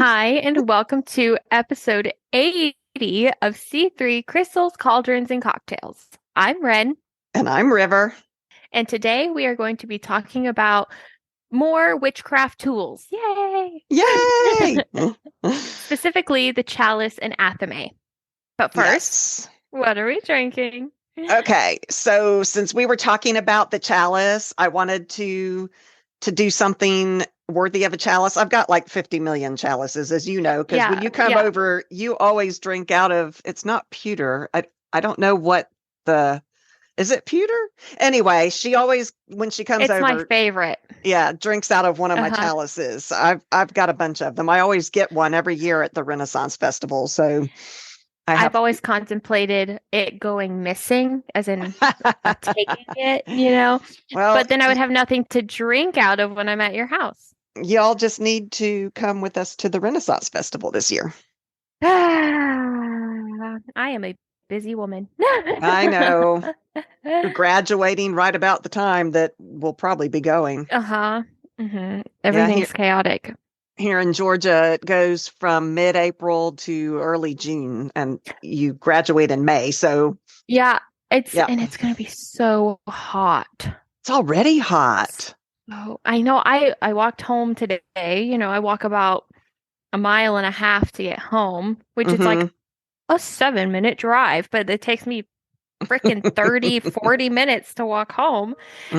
Hi, and welcome to episode 80 of C3 Crystals, Cauldrons, and Cocktails. I'm Wren, And I'm River. and today we are going to be talking about more witchcraft tools. Yay! Yay! Specifically, the Chalice and Athame. But first, Yes. what are we drinking? Okay. So since we were talking about the chalice, I wanted to do something worthy of a chalice. I've got like 50 million chalices, as you know, because when Yeah, you come yeah, over, you always drink out of it's not pewter. I don't know what the is it pewter? Anyway, she always when she comes it's my over, favorite. yeah, drinks out of one of my Uh-huh. chalices. I've got a bunch of them. I always get one every year at the Renaissance Festival. So I I've have always contemplated it going missing, as in not taking it. well, But then I would have nothing to drink out of when I'm at your house. y'all just need to come with us to the Renaissance Festival this year. I am a busy woman. I know you're graduating right about the time that we'll probably be going. Uh-huh. Yeah, here Everything's chaotic. here in Georgia, it goes from mid-April to early June, and you graduate in May. So Yeah, it's yeah, and it's gonna be so hot. it's already hot. So I know I walked home today. I walk about a mile and a half to get home, which is like Hmm. a 7-minute drive, but it takes me freaking 30, 40 minutes to walk home.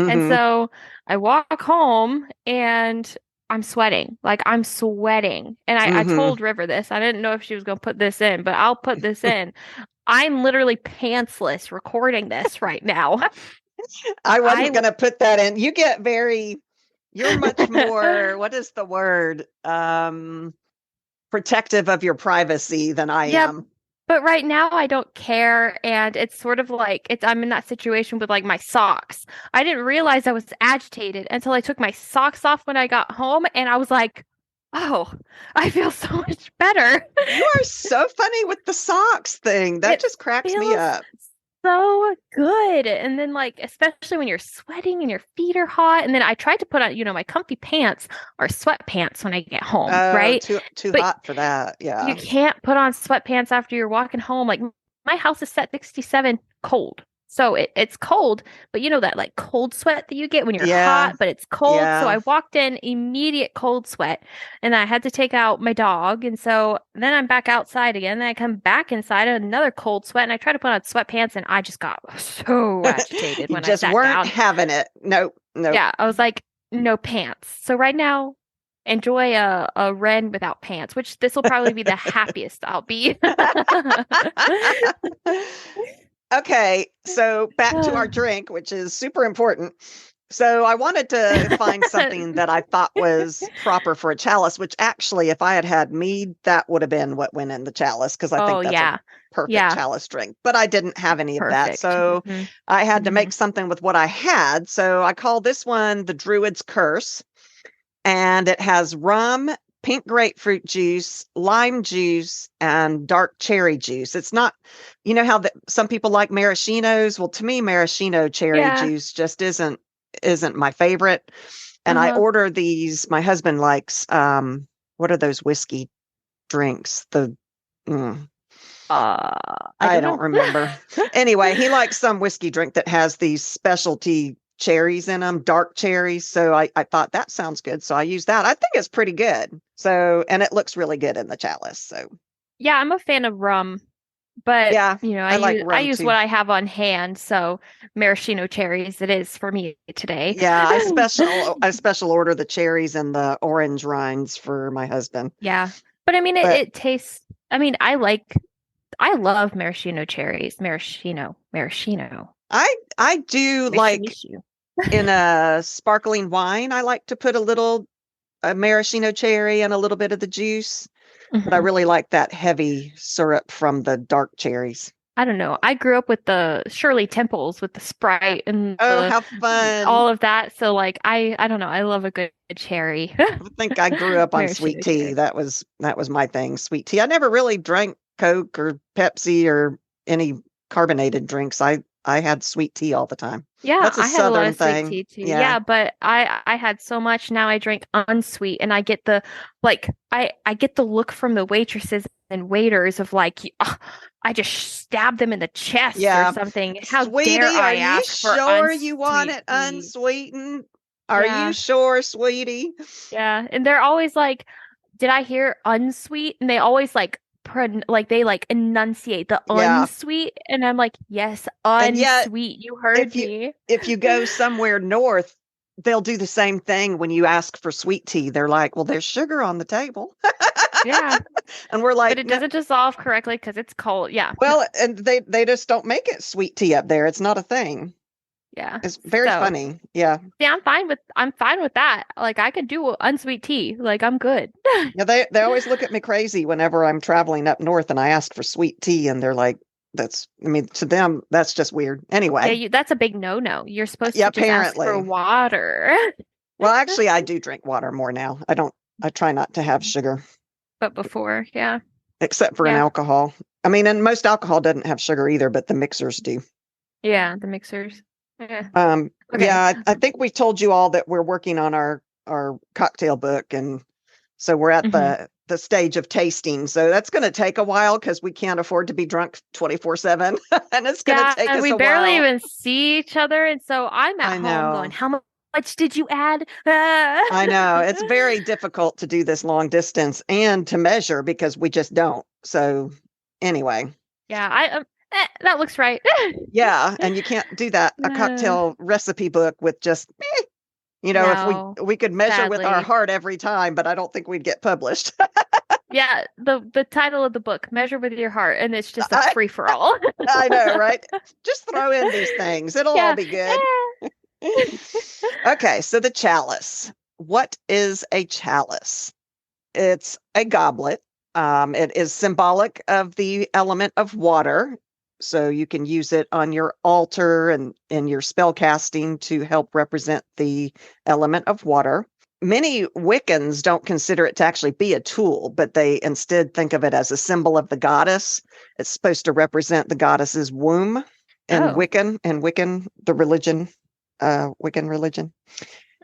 And Hmm. so I walk home and I'm sweating. Like I'm sweating. And I Hmm. told River this. I didn't know if she was going to put this in, but I'll put this in. I'm literally pantsless recording this right now. I wasn't I going to put that in. You're much more, what is the word? Protective of your privacy than I yeah, am. but right now I don't care, and it's sort of like I'm in that situation with like my socks. I didn't realize I was agitated until I took my socks off when I got home, and I was like, "Oh, I feel so much better." You are so funny with the socks thing. That It just cracks me feels up. so good. And then like especially when you're sweating and your feet are hot, and then I tried to put on, my comfy pants or sweatpants when I get home, Oh, right? too But hot for that. you Yeah. can't put on sweatpants after you're walking home. Like my house is set 67 cold. So it's cold, but you know that like cold sweat that you get when you're Yeah. hot, but it's cold. So Yeah. I walked in immediate cold sweat and I had to take out my dog. And so then I'm back outside again. Then I come back inside another cold sweat and I try to put on sweatpants and I just got so agitated You when I just sat weren't down. having it. Nope. Nope. Yeah, I was like, no pants. So right now, enjoy a Wren without pants, which this will probably be the happiest I'll be. Okay, so back to our drink, which is super important. So I wanted to find something that I thought was proper for a chalice, which actually, if I had had mead, that would have been what went in the chalice because I Oh think that's a yeah. perfect Yeah, chalice drink. But I didn't have any of that. perfect. So I had to Hmm. make something with what I had. So I call this one the Druid's Curse, and it has rum, pink grapefruit juice, lime juice, and dark cherry juice. It's not, you know how some people like maraschinos. Well, to me, maraschino cherry Yeah. juice just isn't my favorite. And I Uh-huh. order these. My husband likes what are those whiskey drinks? Mm, I I don't don't know. remember. Anyway, he likes some whiskey drink that has these specialty cherries in them, dark cherries. So I thought that sounds good. So I use that. I think it's pretty good. So, and it looks really good in the chalice. So, Yeah, I'm a fan of rum, but yeah, I I like use rum what too. I have on hand, so maraschino cherries it is for me today. Yeah, I special order the cherries and the orange rinds for my husband. Yeah. But I mean But it tastes I love maraschino cherries. Maraschino. I do like Mishu. in a sparkling wine, I like to put a maraschino cherry and a little bit of the juice. But I Hmm. really like that heavy syrup from the dark cherries. I don't know. I grew up with the Shirley Temples with the Sprite and Oh, the how fun. all of that. So like I don't know. I love a good cherry. I think I grew up on sweet Maraschino tea. cherry. That was my thing, sweet tea. I never really drank Coke or Pepsi or any carbonated drinks. I had sweet tea all the time. Yeah, That's a I had a lot Southern of sweet thing. tea too. Yeah. Yeah, but I had so much now I drink unsweet and I get the like I get the look from the waitresses and waiters of like I just stab them in the chest or Yeah. something. How dare Sweetie, are I you ask for sure you want unsweet it tea? unsweetened? Are you Yeah. sure, sweetie? Yeah, and they're always like, "Did I hear unsweet?" And they always like like they like enunciate the Yeah. unsweet, and I'm like, "Yes, And yet, unsweet. You heard if you me." if you go somewhere north, they'll do the same thing when you ask for sweet tea. They're like, "Well, there's sugar on the table." Yeah, And we're but like, it "No." doesn't dissolve correctly because it's cold. Yeah, no, Well, and they just don't make it sweet tea up there. It's not a thing. yeah. It's very So, funny. Yeah. yeah, I'm fine with that. Like I could do unsweet tea. Like I'm good. Yeah, they always look at me crazy whenever I'm traveling up north and I ask for sweet tea and they're like, that's I mean, to them, that's just weird. Yeah, Anyway, that's a big no-no. You're supposed yeah, to just ask for apparently. water. Well, actually, I do drink water more now. I try not to have sugar But before, yeah, except for in yeah, alcohol. I mean, and most alcohol doesn't have sugar either, but the mixers do. yeah, the mixers. Yeah. Okay. Yeah, I think we told you all that we're working on our cocktail book, and so we're at Hmm. the stage of tasting. So that's going to take a while because we can't afford to be drunk 24/7, and it's going to Yeah, take and us we a barely while. even see each other, and so I'm at I home going, know. "How much did you add?" I know. It's very difficult to do this long distance and to measure because we just don't. So anyway, Yeah, that looks right. yeah, and you can't do that a Uh, cocktail recipe book with just if no, we could measure with our sadly. heart every time, but I don't think we'd get published. Yeah, the title of the book, Measure with Your Heart, and it's just a I free for all. I know, right? Just throw in these things. It'll all Yeah. be good. Okay, so the chalice. What is a chalice? It's a goblet. It is symbolic of the element of water. So you can use it on your altar and in your spell casting to help represent the element of water. Many Wiccans don't consider it to actually be a tool, but they instead think of it as a symbol of the goddess. It's supposed to represent the goddess's womb in Oh. Wiccan, the religion, Wiccan religion.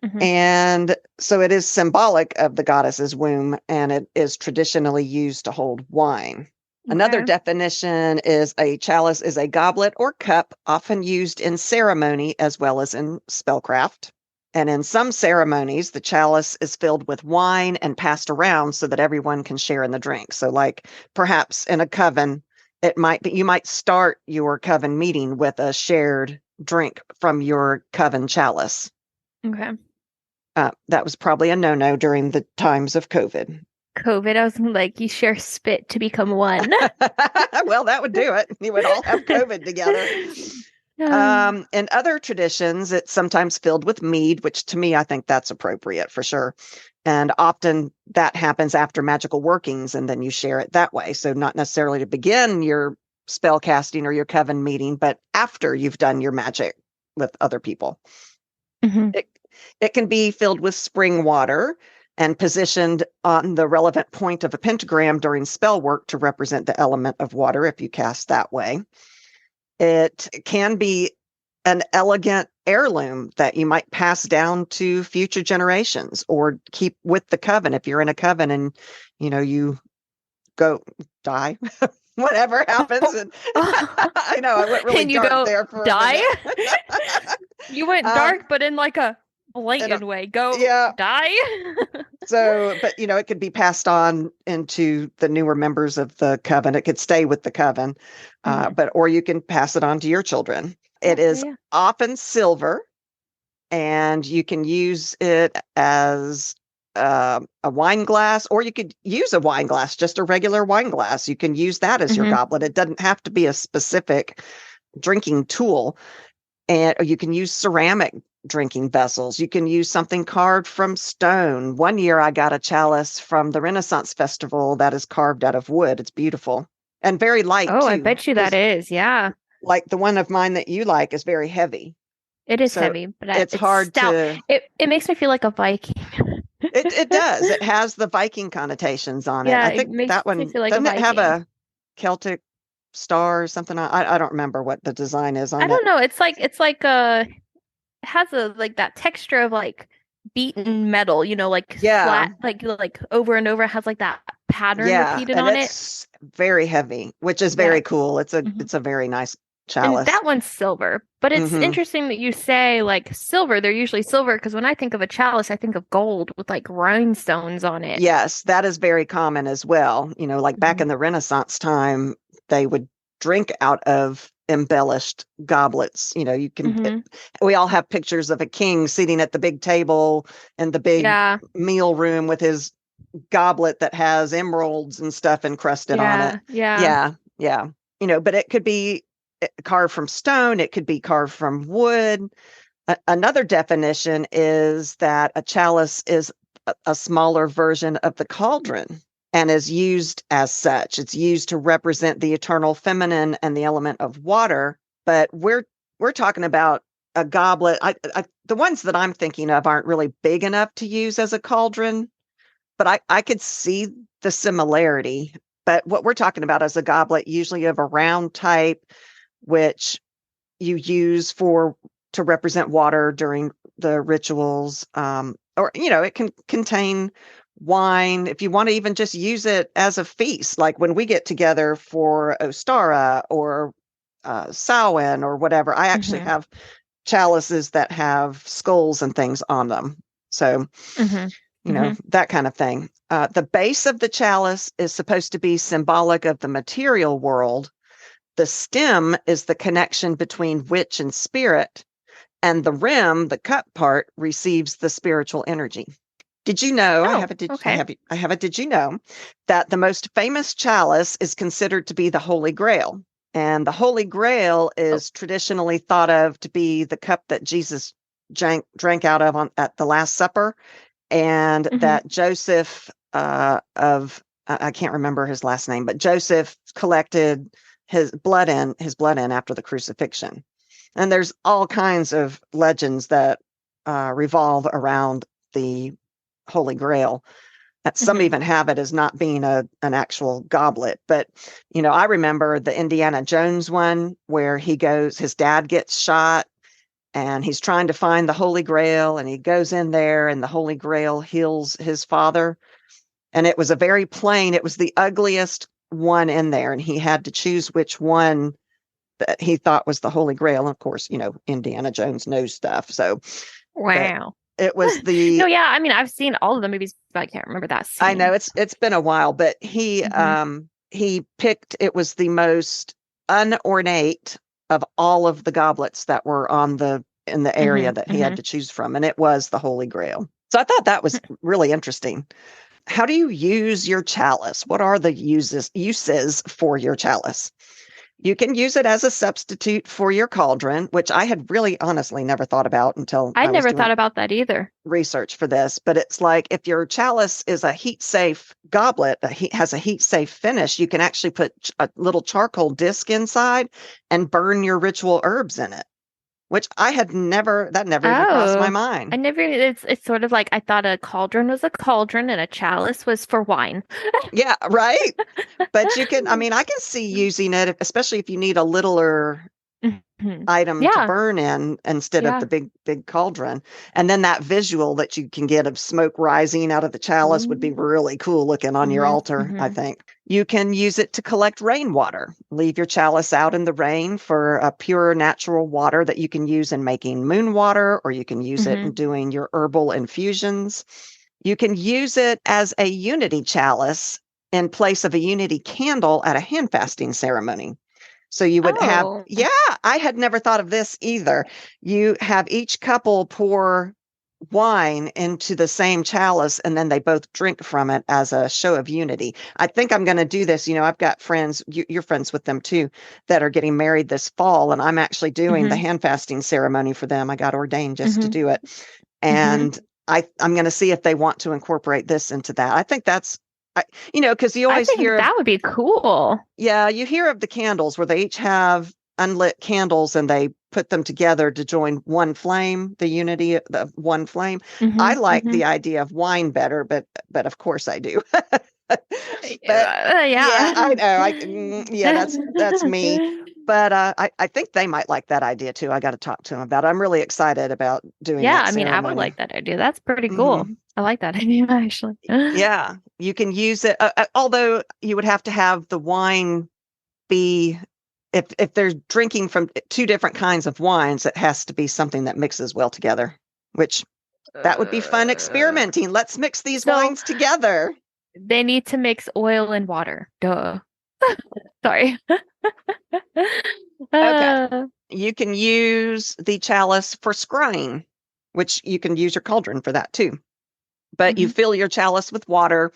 Hmm. And so it is symbolic of the goddess's womb, and it is traditionally used to hold wine. Another Okay. definition is a chalice is a goblet or cup often used in ceremony as well as in spellcraft. And in some ceremonies, the chalice is filled with wine and passed around so that everyone can share in the drink. So, like perhaps in a coven, it might be you might start your coven meeting with a shared drink from your coven chalice. Okay. That was probably a no-no during the times of COVID. COVID, I was like, you share spit to become one. Well, that would do it. You would all have COVID together. In other traditions, it's sometimes filled with mead, which to me, I think that's appropriate for sure. And often that happens after magical workings, and then you share it that way. So, not necessarily to begin your spell casting or your coven meeting, but after you've done your magic with other people. Hmm. It, it can be filled with spring water and positioned on the relevant point of a pentagram during spell work to represent the element of water if you cast that way. It can be an elegant heirloom that you might pass down to future generations or keep with the coven if you're in a coven and you go die. Whatever happens. And I know I went really And you dark go there for a die? minute. You went um, dark, but in like a and, blatant way. Go yeah. die? So, but it could be passed on into the newer members of the coven. It could stay with the coven, Hmm. or you can pass it on to your children. It Okay, is yeah. often silver, and you can use it as a wine glass, or you could use a wine glass, just a regular wine glass. You can use that as your Hmm. goblet. It doesn't have to be a specific drinking tool. And you can use ceramic drinking vessels. You can use something carved from stone. One year I got a chalice from the Renaissance Festival that is carved out of wood. It's beautiful and very light Oh, I too, bet you that because is. Yeah. like the one of mine that you like is very heavy. It is So heavy, but it's it's hard stout. to, It makes me feel like a Viking. it does. It has the Viking connotations on it. Yeah, I it think makes that me one, feel like a doesn't it have Viking. a Celtic? star or something. I don't remember what the design is I on it. don't know. It's like it has a like that texture of like beaten metal, like Yeah, flat, like over and over. It has like that pattern yeah, repeated and on it. it's very heavy, which is Yeah. very cool. It's a Mhm. it's a very nice And chalice. that one's silver. But it's Hmm. interesting that you say like silver. They're usually silver because when I think of a chalice, I think of gold with like rhinestones on it. Yes, that is very common as well. Like back Hmm. in the Renaissance time, they would drink out of embellished goblets. Hmm. We all have pictures of a king sitting at the big table in the big Yeah. meal room with his goblet that has emeralds and stuff encrusted on it. Yeah. Yeah. Yeah, yeah. But it could be carved from stone, it could be carved from wood. Another definition is that a chalice is a smaller version of the cauldron and is used as such. It's used to represent the eternal feminine and the element of water. But we're talking about a goblet. The ones that I'm thinking of aren't really big enough to use as a cauldron, but I could see the similarity. But what we're talking about is a goblet, usually of a round type, which you use to represent water during the rituals. Or it can contain wine if you want to even just use it as a feast, like when we get together for Ostara or Samhain or whatever. I actually Hmm. have chalices that have skulls and things on them. So, Hmm. Hmm. that kind of thing. The base of the chalice is supposed to be symbolic of the material world. The stem is the connection between witch and spirit, and the rim, the cup part, receives the spiritual energy. Did you know? Oh, okay. I have a did you know that the most famous chalice is considered to be the Holy Grail? And the Holy Grail Oh. is traditionally thought of to be the cup that Jesus drank out of at the Last Supper, and Hmm. that Joseph of I can't remember his last name, but Joseph collected his blood in after the crucifixion. And there's all kinds of legends that revolve around the Holy Grail. Some Hmm. even have it as not being an actual goblet. But, I remember the Indiana Jones one where his dad gets shot and he's trying to find the Holy Grail, and he goes in there and the Holy Grail heals his father. And it was it was the ugliest one in there. And he had to choose which one that he thought was the Holy Grail. And of course, Indiana Jones knows stuff. So, but Wow. it was No, the yeah, I mean, I've seen all of the movies, but I can't remember that I know scene. it's been a while, but Hmm. he picked it was the most unornate of all of the goblets that were in the area Hmm. that he had Hmm. to choose from, and it was the Holy Grail. So I thought that was really interesting. How do you use your chalice? What are the uses for your chalice? You can use it as a substitute for your cauldron, which I had really honestly never thought about until I I was never doing thought about that either. research for this. But it's like if your chalice is a heat safe goblet, has a heat safe finish, you can actually put a little charcoal disc inside and burn your ritual herbs in it, which that never even crossed my Oh, mind. I never, it's sort of like I thought a cauldron was a cauldron and a chalice was for wine. Yeah, right. But I mean, I can see using it, especially if you need a littler Mhm. item to Yeah, burn in instead of yeah. the big cauldron. And then that visual that you can get of smoke rising out of the chalice would be Mm-hmm. really cool looking on your altar, I Hmm. think. You can use it to collect rainwater. Leave your chalice out in the rain for a pure natural water that you can use in making moon water, or you can use it Hmm. in doing your herbal infusions. You can use it as a unity chalice in place of a unity candle at a hand fasting ceremony. So you would have, Oh. yeah, I had never thought of this either. You have each couple pour wine into the same chalice and then they both drink from it as a show of unity. I think I'm going to do this. I've got friends, you're friends with them too, that are getting married this fall, and I'm actually doing the Hmm. hand fasting ceremony for them. I got ordained just to Hmm. do it. Hmm. And I'm going to see if they want to incorporate this into that. I think because you I always think hear of that would be cool. yeah, you hear of the candles where they each have unlit candles and they put them together to join one flame, the unity of one flame. I Hmm. like Hmm. the idea of wine better, but of course I do. But yeah, I Yeah. know. Yeah, that's me. But I think they might like that idea too. I got to talk to them about it. I'm really excited about doing Yeah, that I mean, I would ceremony. like that idea. That's pretty cool. Hmm. I like that idea, actually. Yeah, you can use it. Although you would have to have the wine be, if they're drinking from two different kinds of wines, it has to be something that mixes well together, which that would be fun Uh, experimenting. Let's mix these so wines together. they need to mix oil and water. Duh. Sorry. Okay. Uh, You can use the chalice for scrying, which you can use your cauldron for that too. But you mhm. fill your chalice with water.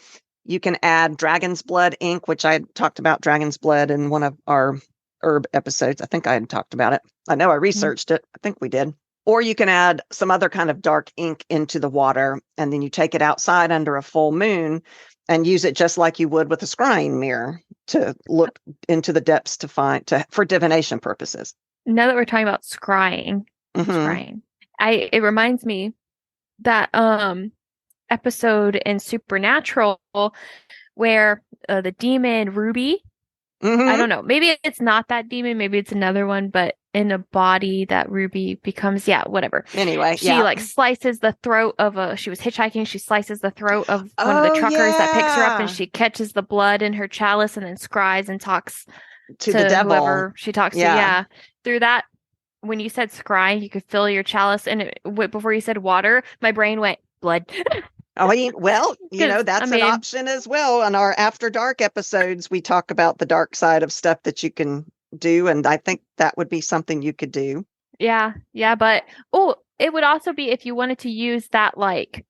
You can add dragon's blood ink, which I had talked about dragon's blood in one of our herb episodes. I think I had talked about it. I know I Mhm. researched it. I think we did. Or you can add some other kind of dark ink into the water, and then you take it outside under a full moon and use it just like you would with a scrying mirror to look into the depths to find for divination purposes. Now that we're talking about Hmm. scrying, it reminds me that episode in Supernatural where the demon Ruby, I Hmm. don't know, maybe it's not that demon, maybe it's another one, but in a body that Ruby becomes, yeah, whatever. Anyway, She yeah. like slices the throat of she was hitchhiking, she slices the throat of one of the Oh truckers that picks her up and yeah, she catches the blood in her chalice and then scries and talks to the to devil. whoever she talks to. Yeah. Yeah. Through that, when you said scry, you could fill your chalice and before you said water, my brain went blood. I mean, well, Because I that's an mean, option as well. On our After Dark episodes, we talk about the dark side of stuff that you can do, and I think that would be something you could do. yeah, yeah, but oh, it would also be if you wanted to use that like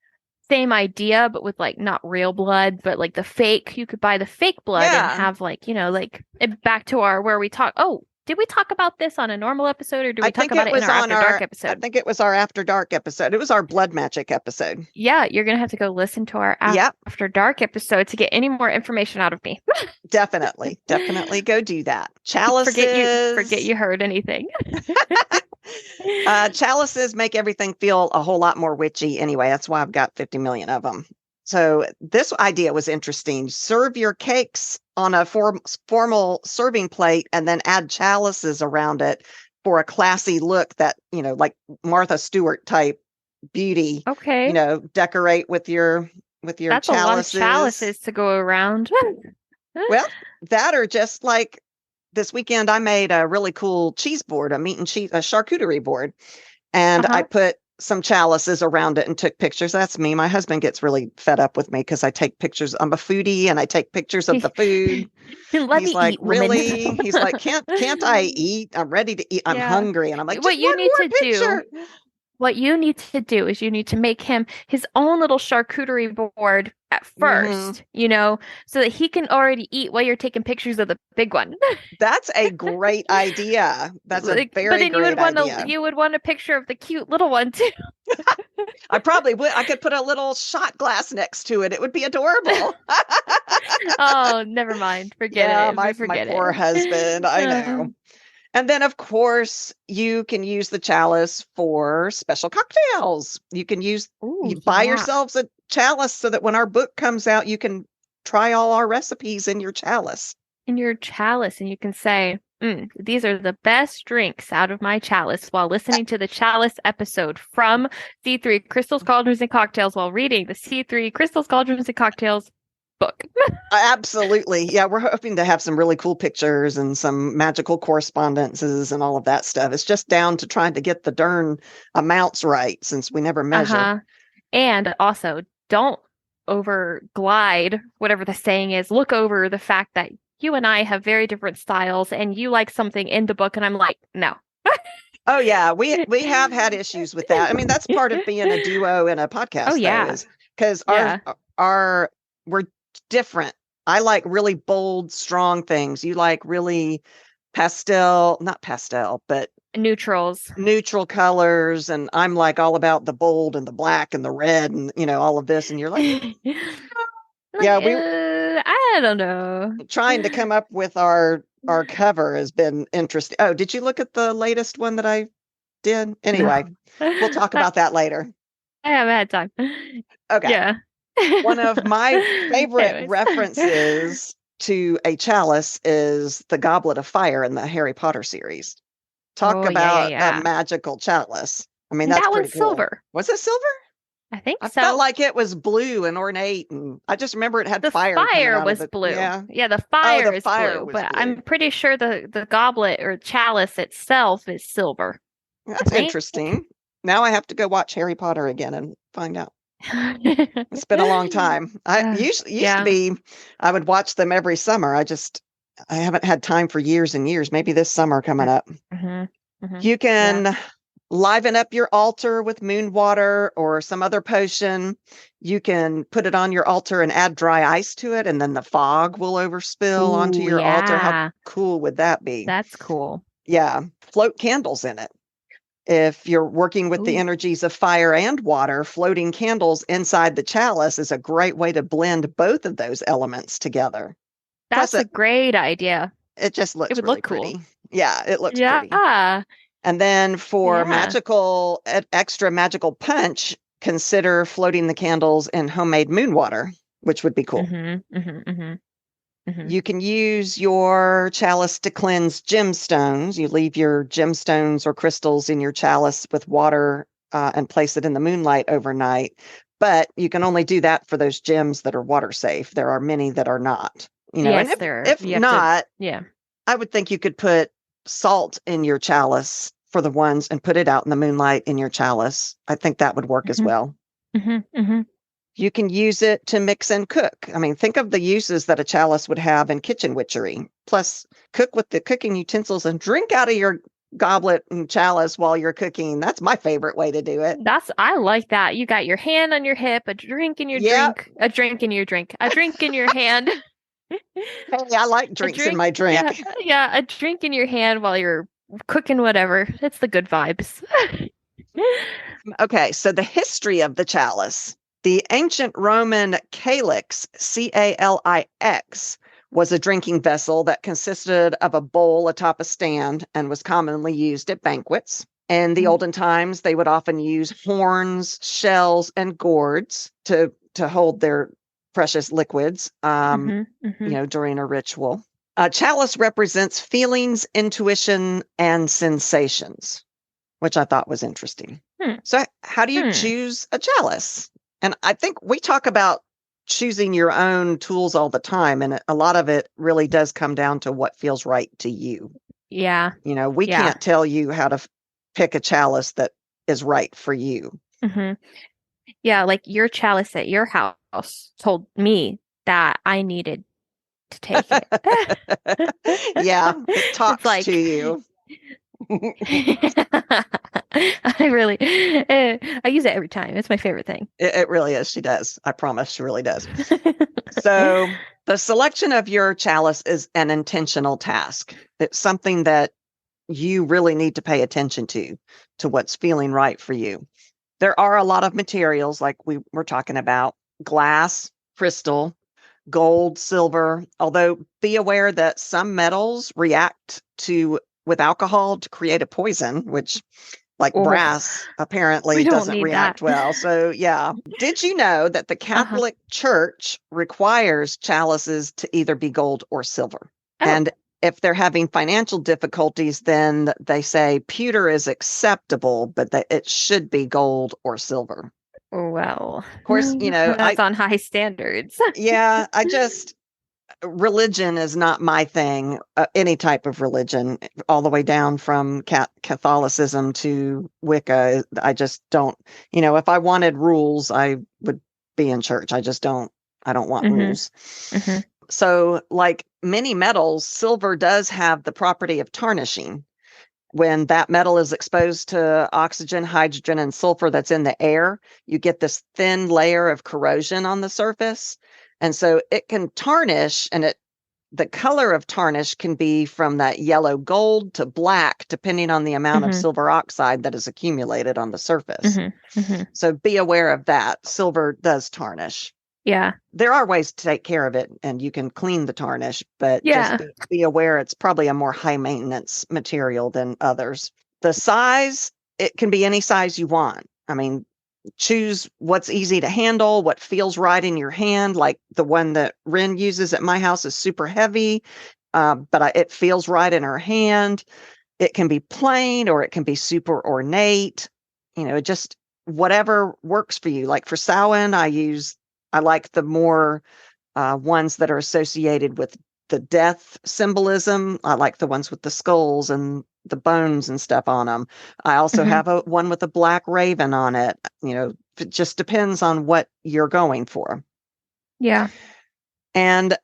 same idea, but with like not real blood, but like the fake, you could buy the fake blood and Yeah, have like, like back to our where we talk. Oh, did we talk about this on a normal episode or did I we talk think about it it in was our on After Dark our. I episode? think it was our After Dark episode. It was our blood magic episode. Yeah, you're gonna have to go listen to our Yep, After Dark episode to get any more information out of me. definitely, definitely go do that. Forget Chalices. you heard anything. Chalices make everything feel a whole lot more witchy anyway. That's why I've got 50 million of them. So this idea was interesting. Serve your cakes on a formal serving plate and then add chalices around it for a classy look that, like Martha Stewart type beauty, Okay, decorate with your that's a lot of chalices. chalices to go around. Well, that or just like this weekend, I made a really cool cheese board, a meat and cheese, a charcuterie board, and I Uh-huh. put some chalices around it and took pictures. That's me. My husband gets really fed up with me because I take pictures. I'm a foodie and I take pictures of the food. Let He's me like, eat, woman. really? He's like, can't I eat? I'm ready to eat. I'm Yeah. hungry. And I'm like, What just you one need more to do picture. What you need to do is you need to make him his own little charcuterie board at Hmm. first, so that he can already eat while you're taking pictures of the big one. That's a great idea. That's a Like, but very then great idea. you would want a picture of the cute little one too. I probably would. I could put a little shot glass next to it. It would be adorable. Oh, never mind. Forget Yeah, it. my Forget poor it. husband. I Uh, know. And then, of course, you can use the chalice for special cocktails. ooh, You buy yeah. yourselves a chalice so that when our book comes out, you can try all our recipes in your chalice. In your chalice, and you can say, these are the best drinks out of my chalice while listening to the chalice episode from C3 Crystals, Cauldrons, and Cocktails while reading the C3 Crystals, Cauldrons, and Cocktails book. Absolutely. Yeah, we're hoping to have some really cool pictures and some magical correspondences and all of that stuff. It's just down to trying to get the darn amounts right since we never measure. Uh-huh. And also, don't over glide, whatever the saying is, look over the fact that you and I have very different styles and you like something in the book and I'm like, no. Oh yeah, we have had issues with that. I mean, that's part of being a duo in a Oh podcast though, yeah. is because our Yeah. our we're different. I like really bold, strong things. You like really not pastel, but Neutrals. neutral colors, and I'm like all about the bold and the black and the red and all of this. And you're like, Like, yeah, we I don't know. trying to come up with our cover has been interesting. Oh, did you look at the latest one that I did? No. Anyway, we'll talk I, about that later. I haven't had time. Okay. Yeah. One of my favorite Anyways. references to a chalice is the Goblet of Fire in the Harry Potter series. Talk Oh, yeah, yeah, about a yeah. magical chalice. I mean, And that's that pretty one's cool. silver. Was it silver? I think I felt so. like it was blue and ornate, and I just remember it had The fire coming fire out of was it. blue. Yeah. Yeah, the Oh, fire the is fire blue, was but blue. I'm pretty sure the goblet or chalice itself is silver. I That's think. interesting. Now I have to go watch Harry Potter again and find out. It's been a long time. I usually used to Yeah. be I would watch them every summer. I haven't had time for years and years. Maybe this summer coming up. Mm-hmm. Hmm. You Yeah. can liven up your altar with moon water or some other potion. You can put it on your altar and add dry ice to it, and then the fog will overspill onto Ooh, your altar. How yeah. cool would that be? That's cool. Yeah, float candles in it. If you're working with the Ooh, energies of fire and water, floating candles inside the chalice is a great way to blend both of those elements together. Plus, that's a great idea. it just It looks would really look cool. pretty. Yeah, it looks pretty. Yeah. And then for Yeah. extra magical punch, consider floating the candles in homemade moon water, which would be cool. Mm-hmm. Mm-hmm. Mm-hmm. Mm-hmm. You can use your chalice to cleanse gemstones. You leave your gemstones or crystals in your chalice with water and place it in the moonlight overnight. But you can only do that for those gems that are water safe. There are many that are not. And Yes, if there. if You have to. not, Yeah. I would think you could put salt in your chalice for the ones and put it out in the moonlight in your chalice. I think that would work as Mm-hmm. well. Mm-hmm. Mm-hmm. You can use it to mix and cook. I mean, think of the uses that a chalice would have in kitchen witchery. Plus, cook with the cooking utensils and drink out of your goblet and chalice while you're cooking. That's my favorite way to do it. I like that. You got your hand on your hip, a drink in your Yep. drink, a drink in your drink, a drink in your hand, Hey, I like a drinks in drink. my drink. Yeah, yeah, a drink in your hand while you're cooking whatever. It's the good vibes. Okay, so the history of the chalice. The ancient Roman calyx, Calix, was a drinking vessel that consisted of a bowl atop a stand and was commonly used at banquets. In the olden times, they would often use horns, shells, and gourds to hold their precious liquids, during a ritual. Chalice represents feelings, intuition, and sensations, which I thought was interesting. So, how do you choose a chalice? And I think we talk about choosing your own tools all the time, and a lot of it really does come down to what feels right to you. Yeah, We yeah. can't tell you how to pick a chalice that is right for you. Hmm. Yeah, like your chalice at your house told me that I needed to take it. Yeah, it talks It's like to you. I really, I use it every time. It's my favorite thing. It really is. She does. I promise she really does. So the selection of your chalice is an intentional task. It's something that you really need to pay attention to what's feeling right for you. There are a lot of materials like we were talking about: glass, crystal, gold, silver, although be aware that some metals react with alcohol to create a poison, which like Oh, brass we apparently don't doesn't need that. react well. So yeah. Did you know that the Uh-huh. Catholic Church requires chalices to either be gold or silver? Oh, And if they're having financial difficulties, then they say pewter is acceptable, but that it should be gold or silver. well, Of course, that's on high standards. I just religion is not my thing. Any type of religion, all the way down from Catholicism to Wicca. I just don't. If I wanted rules, I would be in church. I don't want Hmm. rules. Hmm. So, like many metals, silver does have the property of tarnishing. When that metal is exposed to oxygen, hydrogen, and sulfur that's in the air, you get this thin layer of corrosion on the surface. And so it can tarnish, and the color of tarnish can be from that yellow gold to black, depending on the amount of Hmm. silver oxide that is accumulated on the surface. Hmm. Hmm. So be aware of that. Silver does tarnish. Yeah. There are ways to take care of it, and you can clean the tarnish, but just Yeah. be aware it's probably a more high maintenance material than others. The size, it can be any size you want. I mean, choose what's easy to handle, what feels right in your hand. Like the one that Wren uses at my house is super heavy, but it feels right in her hand. It can be plain or it can be super ornate. Just whatever works for you. Like for Samhain, I like the more ones that are associated with the death symbolism. I like the ones with the skulls and the bones and stuff on them. I also have one with a black raven on it. It just depends on what you're going for. Yeah. And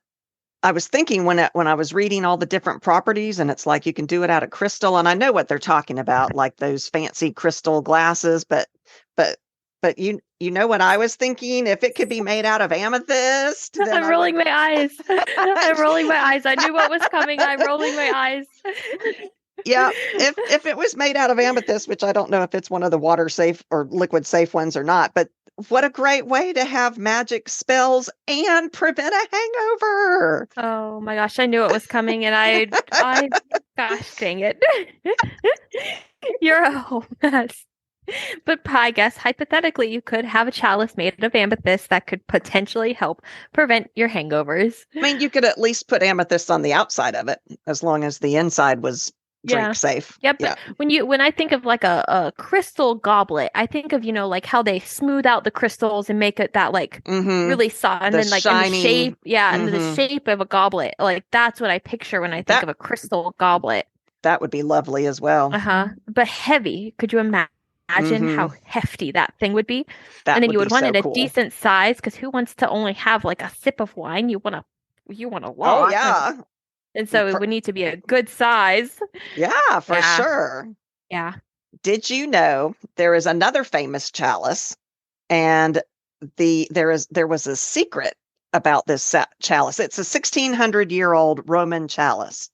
I was thinking when I was reading all the different properties, and it's like you can do it out of crystal, and I know what they're talking about, like those fancy crystal glasses, but you know what I was thinking? If it could be made out of amethyst, then I'm rolling my eyes. I'm rolling my eyes. I knew what was coming. I'm rolling my eyes. Yeah, if it was made out of amethyst, which I don't know if it's one of the water safe or liquid safe ones or not, but what a great way to have magic spells and prevent a hangover. Oh my gosh, I knew it was coming, and I gosh dang it. You're a whole mess. But I guess hypothetically, you could have a chalice made of amethyst that could potentially help prevent your hangovers. I mean, you could at least put amethyst on the outside of it, as long as the inside was drink safe. Yep. Yeah. When I think of like a crystal goblet, I think of, like how they smooth out the crystals and make it that like really soft, and then like shiny, in the shape, in the shape of a goblet. Like that's what I picture when I think of a crystal goblet. That would be lovely as well. But heavy. Could you imagine how hefty that thing would be? And then you would want it a decent size, because who wants to only have like a sip of wine? You want a lot. Oh yeah. And so it would need to be a good size. Yeah, for sure. Yeah. Did you know there is another famous chalice, and there was a secret about this chalice? It's a 1600-year-old Roman chalice,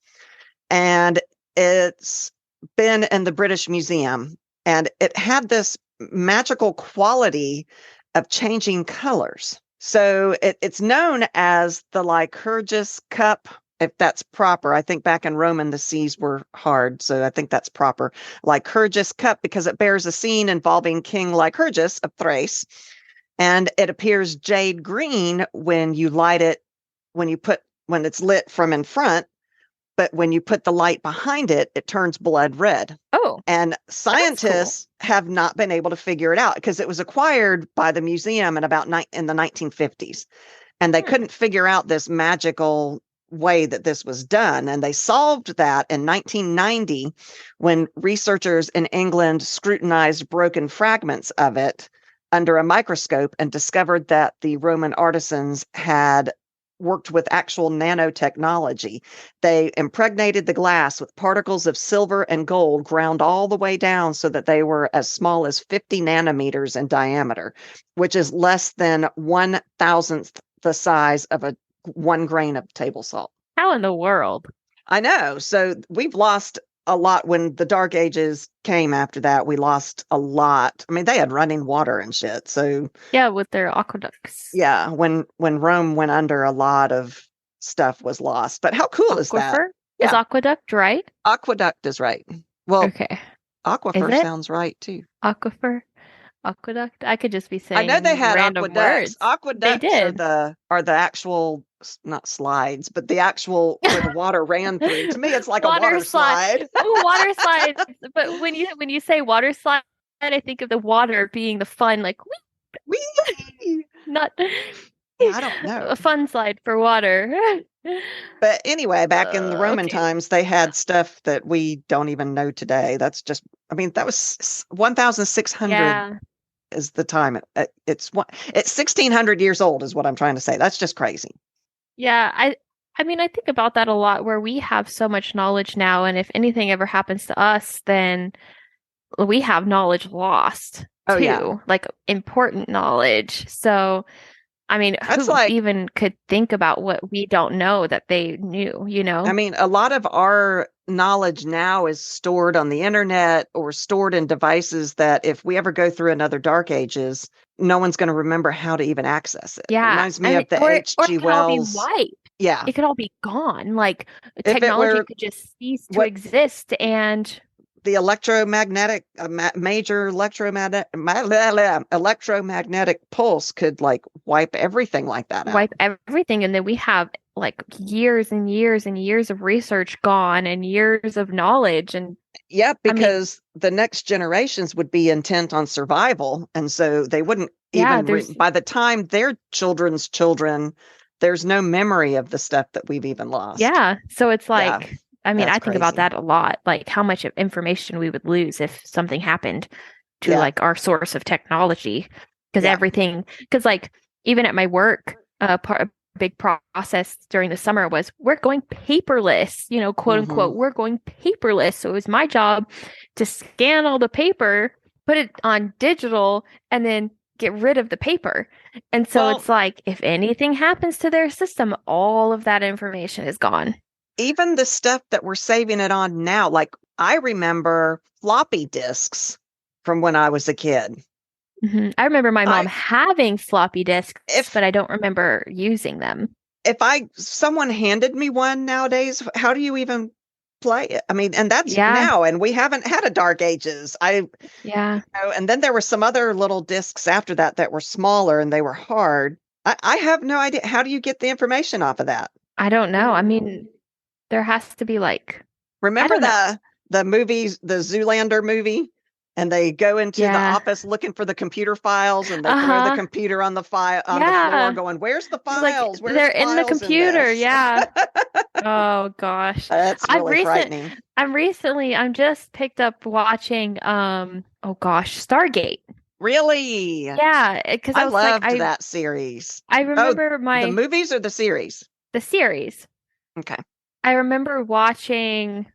and it's been in the British Museum, and it had this magical quality of changing colors. So it's known as the Lycurgus cup, if that's proper. I think back in Roman, the C's were hard, so I think that's proper. Lycurgus cup, because it bears a scene involving King Lycurgus of Thrace, and it appears jade green when you light it, when it's lit from in front, but when you put the light behind it, it turns blood red. Oh. And scientists have not been able to figure it out, because it was acquired by the museum in the 1950s, and they couldn't figure out this magical way that this was done. And they solved that in 1990 when researchers in England scrutinized broken fragments of it under a microscope and discovered that the Roman artisans had worked with actual nanotechnology. They impregnated the glass with particles of silver and gold ground all the way down so that they were as small as 50 nanometers in diameter, which is less than 1,000th the size of 1 grain of table salt. How in the world? I know. So we've lost a lot. When the Dark Ages came after that, we lost a lot. I mean, they had running water and shit. So yeah, with their aqueducts. Yeah, when Rome went under, a lot of stuff was lost. But how cool is that? Is aqueduct right? Aqueduct is right. Well, okay. Aquifer sounds right too. Aqueduct. I could just be saying. I know they had random aqueducts. Words. Aqueducts are the actual, not slides, but the actual where the water ran through. To me, it's like a water slide. Ooh, water slide. But when you say water slide, I think of the water being the fun, like wee. Not. I don't know. A fun slide for water. But anyway, back in the Roman times, they had stuff that we don't even know today. That's just, I mean, that was 1,600 is the time. It's 1,600 years old is what I'm trying to say. That's just crazy. Yeah, I mean, I think about that a lot, where we have so much knowledge now, and if anything ever happens to us, then we have knowledge lost too, like important knowledge. So I mean, who even could think about what we don't know that they knew, I mean, a lot of our knowledge now is stored on the internet or stored in devices that if we ever go through another Dark Ages, no one's going to remember how to even access it. Yeah. It reminds me of the H.G. Wells. All be wiped. Yeah. It could all be gone. Like technology could just cease to exist, and the electromagnetic major electromagnetic pulse could like wipe everything like that out. Wipe everything. And then we have like years and years and years of research gone and years of knowledge. And Yeah, I mean, because the next generations would be intent on survival. And so they wouldn't yeah, even, there's, by the time their children's children, there's no memory of the stuff that we've even lost. yeah. So it's Yeah, like, I mean, that's I think about crazy. that a lot, like how much of information we would lose if something happened to Yeah, like our source of technology. Because yeah. everything, because like even at my work, part a big process during the summer was we're going paperless, quote Hmm. unquote, we're going paperless. So it was my job to scan all the paper, put it on digital, and then get rid of the paper. And so Well, it's like if anything happens to their system, all of that information is gone. even the stuff that we're saving it on now, like I remember floppy disks from when I was a kid. I remember my mom I having floppy disks, if but I don't remember using them. someone handed me one nowadays, how do you even play it? I mean, and that's Yeah, now, and we haven't had a dark ages. yeah. And then there were some other little discs after that that were smaller and they were hard. I have no idea. How do you get the information off of that? I don't know. I mean, there has to be like, I Remember don't know. the movies, the Zoolander movie, and they go into the Yeah. office looking for the computer files, and they throw the Uh-huh. computer on the file on the floor, Yeah. going, "Where's the It's like files? Where's they're the in the files in computer. this?" Yeah. Oh gosh. That's I've really recent frightening. I'm just picked up watching oh gosh, Stargate. Really, Yeah, because I I was like loved that series. I Oh, remember the movies or the series? the series. Okay. I remember watching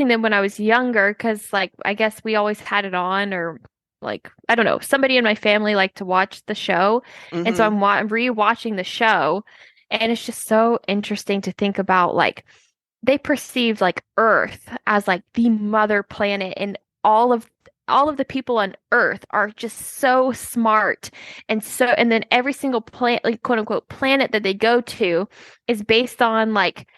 them when I was younger because like I guess we always had it on or like I don't know, somebody in my family liked to watch the show. And so Hmm. I'm rewatching the show and it's just so interesting to think about like they perceived like Earth as like the mother planet and all of the people on Earth are just so smart and then every single planet like quote unquote planet that they go to is based on like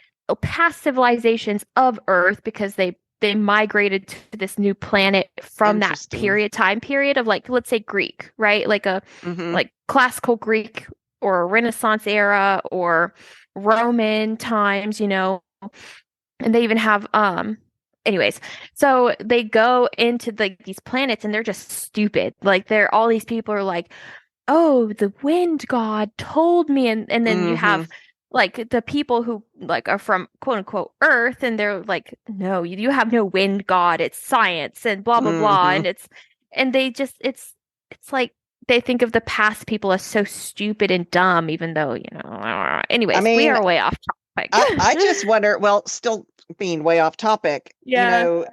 past civilizations of Earth because they migrated to this new planet from that Interesting. time period of like let's say Greek, right? Like a Hmm. like classical Greek or Renaissance era or Roman times, and they even have anyways, so they go into like these planets and they're just stupid. Like they're all these people are like, "Oh, the wind god told me." And then you Hmm. have like the people who like are from quote unquote Earth and they're like, "No, you have no wind god. It's science and blah blah blah." Hmm. And they just it's like they think of the past people as so stupid and dumb even though, I anyways, we mean, are way off topic. I just wonder, well, still being way off topic, Yeah.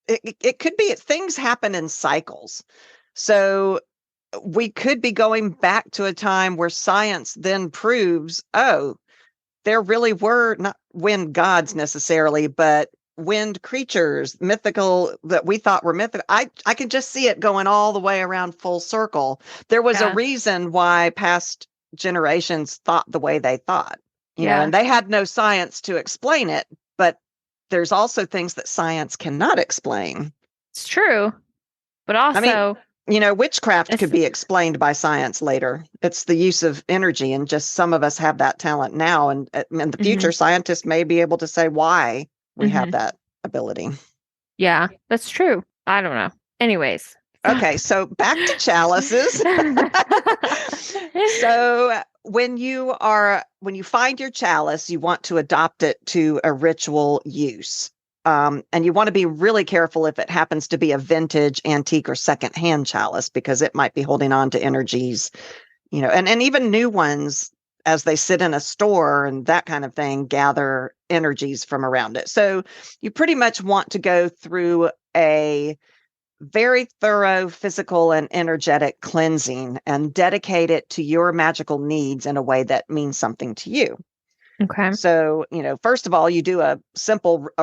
it could be things happen in cycles. So we could be going back to a time where science then proves, oh, there really were not wind gods necessarily, but wind creatures, mythical that we thought were mythical. I can just see it going all the way around full circle. There was a Yeah. reason why past generations thought the way they thought, Yeah. and they had no science to explain it, but there's also things that science cannot explain. It's true. But I mean, also witchcraft could it's be explained by science later. It's the use of energy, and just some of us have that talent now. And in the hmm future, scientists may be able to say why we have hmm that ability. yeah, that's true. I don't know. Anyways. Okay, so back to chalices. So when you find your chalice, you want to adopt it to a ritual use. And you want to be really careful if it happens to be a vintage, antique, or secondhand chalice because it might be holding on to energies, and even new ones as they sit in a store and that kind of thing gather energies from around it. So you pretty much want to go through a very thorough physical and energetic cleansing and dedicate it to your magical needs in a way that means something to you. Okay. So, first of all, you do a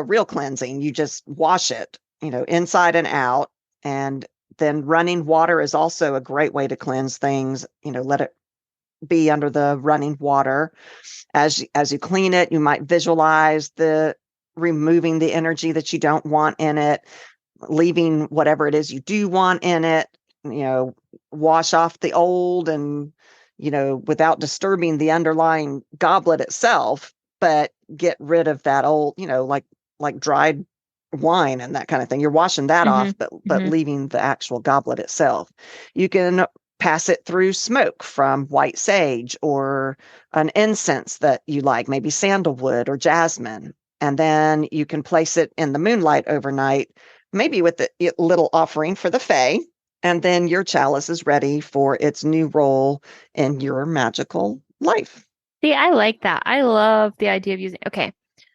real cleansing. You just wash it, inside and out. And then running water is also a great way to cleanse things. Let it be under the running water. As you clean it, you might visualize the removing the energy that you don't want in it. leaving whatever it is you do want in it, wash off the old and, without disturbing the underlying goblet itself, but get rid of that old, like dried wine and that kind of thing. You're washing that off, but leaving the actual goblet itself. You can pass it through smoke from white sage or an incense that you like, maybe sandalwood or jasmine. And then you can place it in the moonlight overnight, maybe with a little offering for the fae. And then your chalice is ready for its new role in your magical life. See, I like that. I love the idea of using. Okay,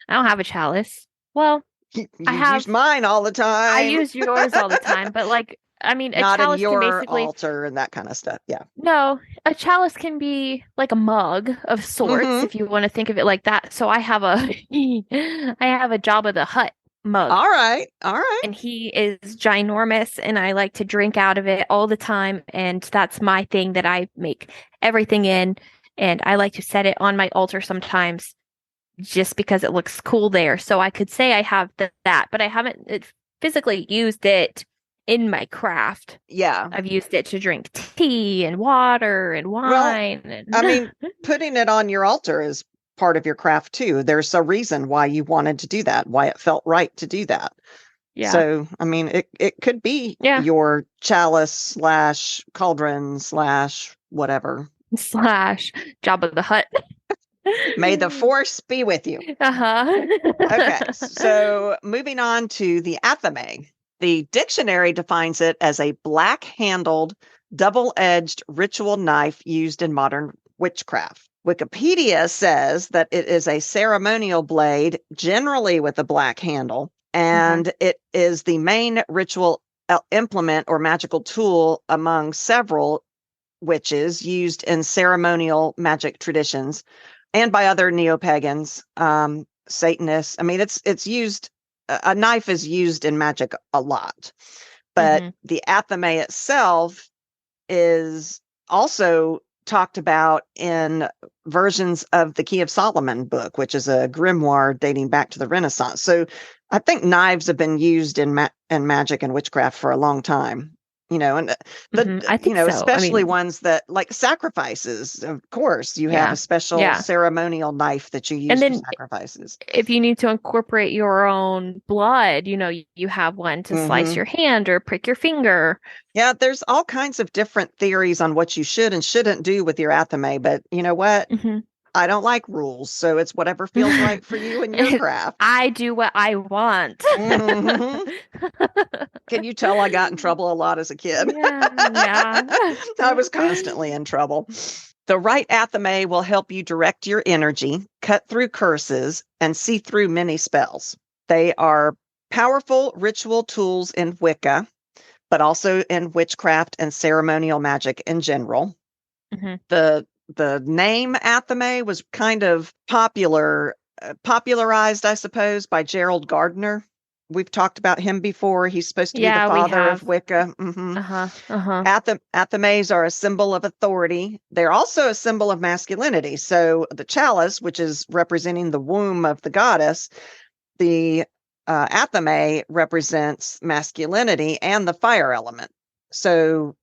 I don't have a chalice. Well, You use mine all the time. I use yours all the time, but a not chalice in your can basically altar and that kind of stuff. Yeah. No, a chalice can be like a mug of sorts if you want to think of it like that. So I have a I have a Jabba the Hutt mug. All right. And he is ginormous, and I like to drink out of it all the time. And that's my thing that I make everything in. And I like to set it on my altar sometimes just because it looks cool there. So I could say I have that, but I haven't physically used it in my craft. Yeah. I've used it to drink tea and water and wine. Putting it on your altar is part of your craft too. There's a reason why you wanted to do that, why it felt right to do that. Yeah. So, it could be your chalice / cauldron / whatever. / Jabba the Hutt. May the force be with you. Okay, so moving on to the Athame. The dictionary defines it as a black-handled, double-edged ritual knife used in modern witchcraft. Wikipedia says that it is a ceremonial blade, generally with a black handle, and it is the main ritual implement or magical tool among several witches used in ceremonial magic traditions and by other neo-pagans, Satanists. It's used, a knife is used in magic a lot, but the Athame itself is also talked about in versions of the Key of Solomon book, which is a grimoire dating back to the Renaissance. So I think knives have been used in magic and witchcraft for a long time. And I think so. Especially ones that like sacrifices. Of course, you have a special ceremonial knife that you use for sacrifices. If you need to incorporate your own blood, you have one to slice your hand or prick your finger. Yeah, there's all kinds of different theories on what you should and shouldn't do with your Athame, but you know what? I don't like rules, so it's whatever feels right for you and your craft. I do what I want. Can you tell I got in trouble a lot as a kid? Yeah. I was constantly in trouble. The right Athame will help you direct your energy, cut through curses, and see through many spells. They are powerful ritual tools in Wicca, but also in witchcraft and ceremonial magic in general. The name Athame was kind of popularized, I suppose, by Gerald Gardner. We've talked about him before. He's supposed to be the father of Wicca. Athames are a symbol of authority. They're also a symbol of masculinity. So the chalice, which is representing the womb of the goddess, the Athame represents masculinity and the fire element. So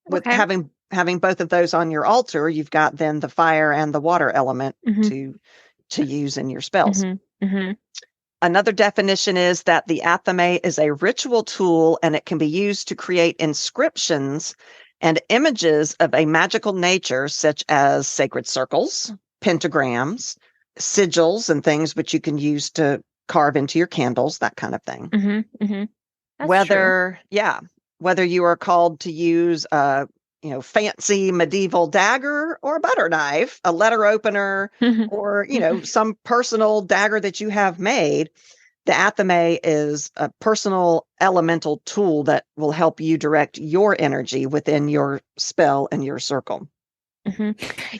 with having both of those on your altar, you've got then the fire and the water element to use in your spells. Another definition is that the Athame is a ritual tool and it can be used to create inscriptions and images of a magical nature, such as sacred circles, pentagrams, sigils, and things which you can use to carve into your candles, that kind of thing. Whether you are called to use fancy medieval dagger or a butter knife, a letter opener, or, some personal dagger that you have made, the Athame is a personal elemental tool that will help you direct your energy within your spell and your circle.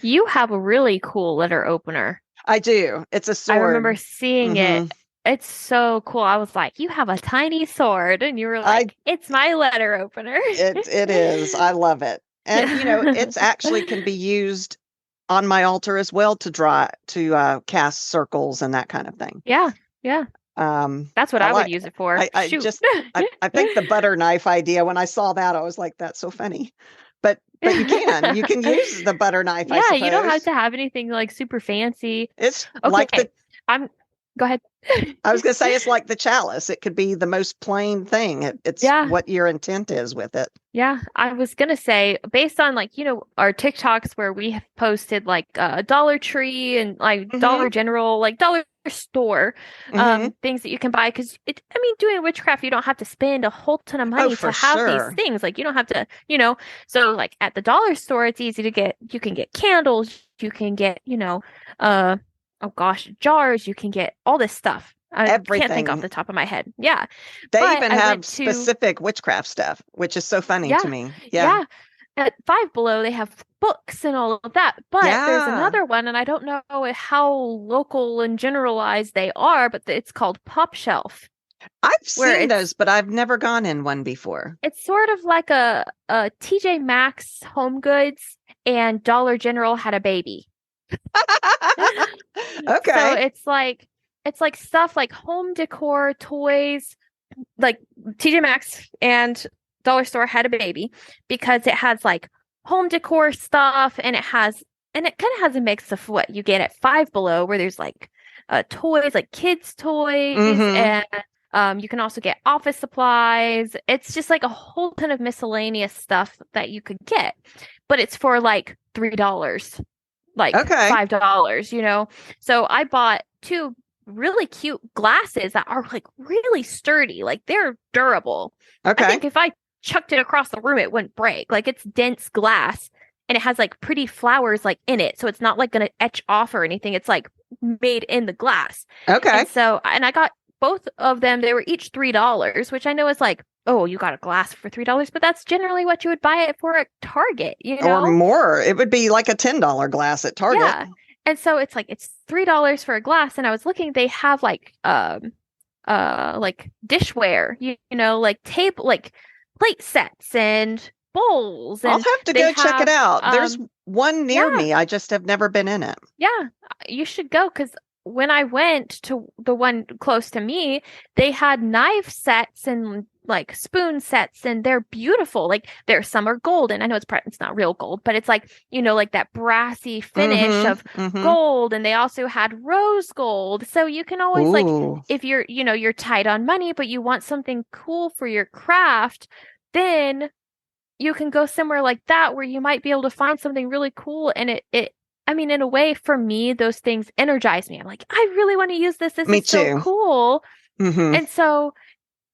You have a really cool letter opener. I do. It's a sword. I remember seeing it. It's so cool. I was like, you have a tiny sword. And you were like, it's my letter opener. It is. I love it. And, it's actually can be used on my altar as well to cast circles and that kind of thing. Yeah. That's what I I would like. use it for. I Shoot. just I think the butter knife idea. When I saw that, I was like, "That's so funny." But you can use the butter knife, I Yeah, you don't have suppose. to have anything like super fancy. It's like Okay, I'm go ahead. I was going to say it's like the chalice. It could be the most plain thing. It's Yeah, what your intent is with it. yeah. I was gonna say, based on like, our TikToks where we have posted like Dollar Tree and like Hmm. Dollar General, like Dollar Store, Hmm. things that you can buy because I mean, doing witchcraft, you don't have to spend a whole ton of Oh, money to for have these sure. things. Like you don't have to, so like at the dollar store, it's easy to get, you can get candles, you can get, uh oh gosh, jars, you can get all this stuff. I can't think off Everything. the top of my head. Yeah. They But even I have went to, specific witchcraft stuff, which is so funny to yeah, me. Yeah. yeah. At Five Below, they have books and all of that. But there's Yeah. another one, and I don't know how local and generalized they are, but it's called Pop Shelf, I've where seen those, but I've never gone in one before. it's sort of like a TJ Maxx Home Goods and Dollar General had a baby. So Okay. it's like stuff like home decor, toys, like TJ Maxx and Dollar Store had a baby because it has like home decor stuff and it kind of has a mix of what you get at Five Below where there's like toys, like kids toys, Hmm. and you can also get office supplies. It's just like a whole ton of miscellaneous stuff that you could get, but it's for like $3, like Okay. $5. So I bought two really cute glasses that are like really sturdy, like they're durable. I Okay. think if I chucked it across the room, it wouldn't break. Like it's dense glass and it has like pretty flowers like in it. So it's not like gonna etch off or anything. It's like made in the glass. Okay. And I got both of them. They were each $3, which I know is like, oh, you got a glass for $3, but that's generally what you would buy it for at Target, you Or know? more. It would be like a $10 glass at Target. Yeah. And so it's like it's $3 for a glass. And I was looking, they have like dishware, like table like plate sets and bowls I'll and have to they go check it have out. There's one near yeah, me. I just have never been in it. yeah, you should go because when I went to the one close to me, they had knife sets and like spoon sets, and they're beautiful. Like there's some are golden. I know it's not real gold, but it's like like that brassy finish Mm-hmm. of Mm-hmm. gold. And they also had rose gold, so you can always like Ooh. if you're tight on money, but you want something cool for your craft, then you can go somewhere like that where you might be able to find something really cool and it I mean in a way for me those things energize me. I'm like, I really want to use this. This Me is so too. cool. Mm-hmm. And so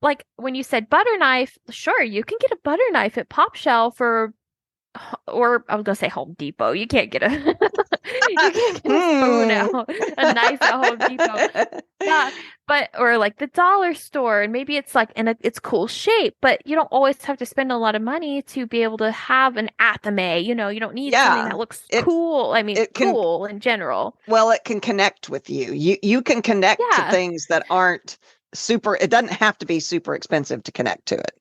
like when you said butter knife, sure, you can get a butter knife at Pop Shelf or I was gonna say Home Depot. You can't get a you can't get a spoon Hmm. out, a knife at Home Depot. Yeah, but or like the dollar store, and maybe it's like it's cool shape, but you don't always have to spend a lot of money to be able to have an Athame. You don't need something Yeah. that looks It cool. I mean, it can cool in general. well, it can connect with you. You can connect to Yeah, things that aren't super, it doesn't have to be super expensive to connect to it.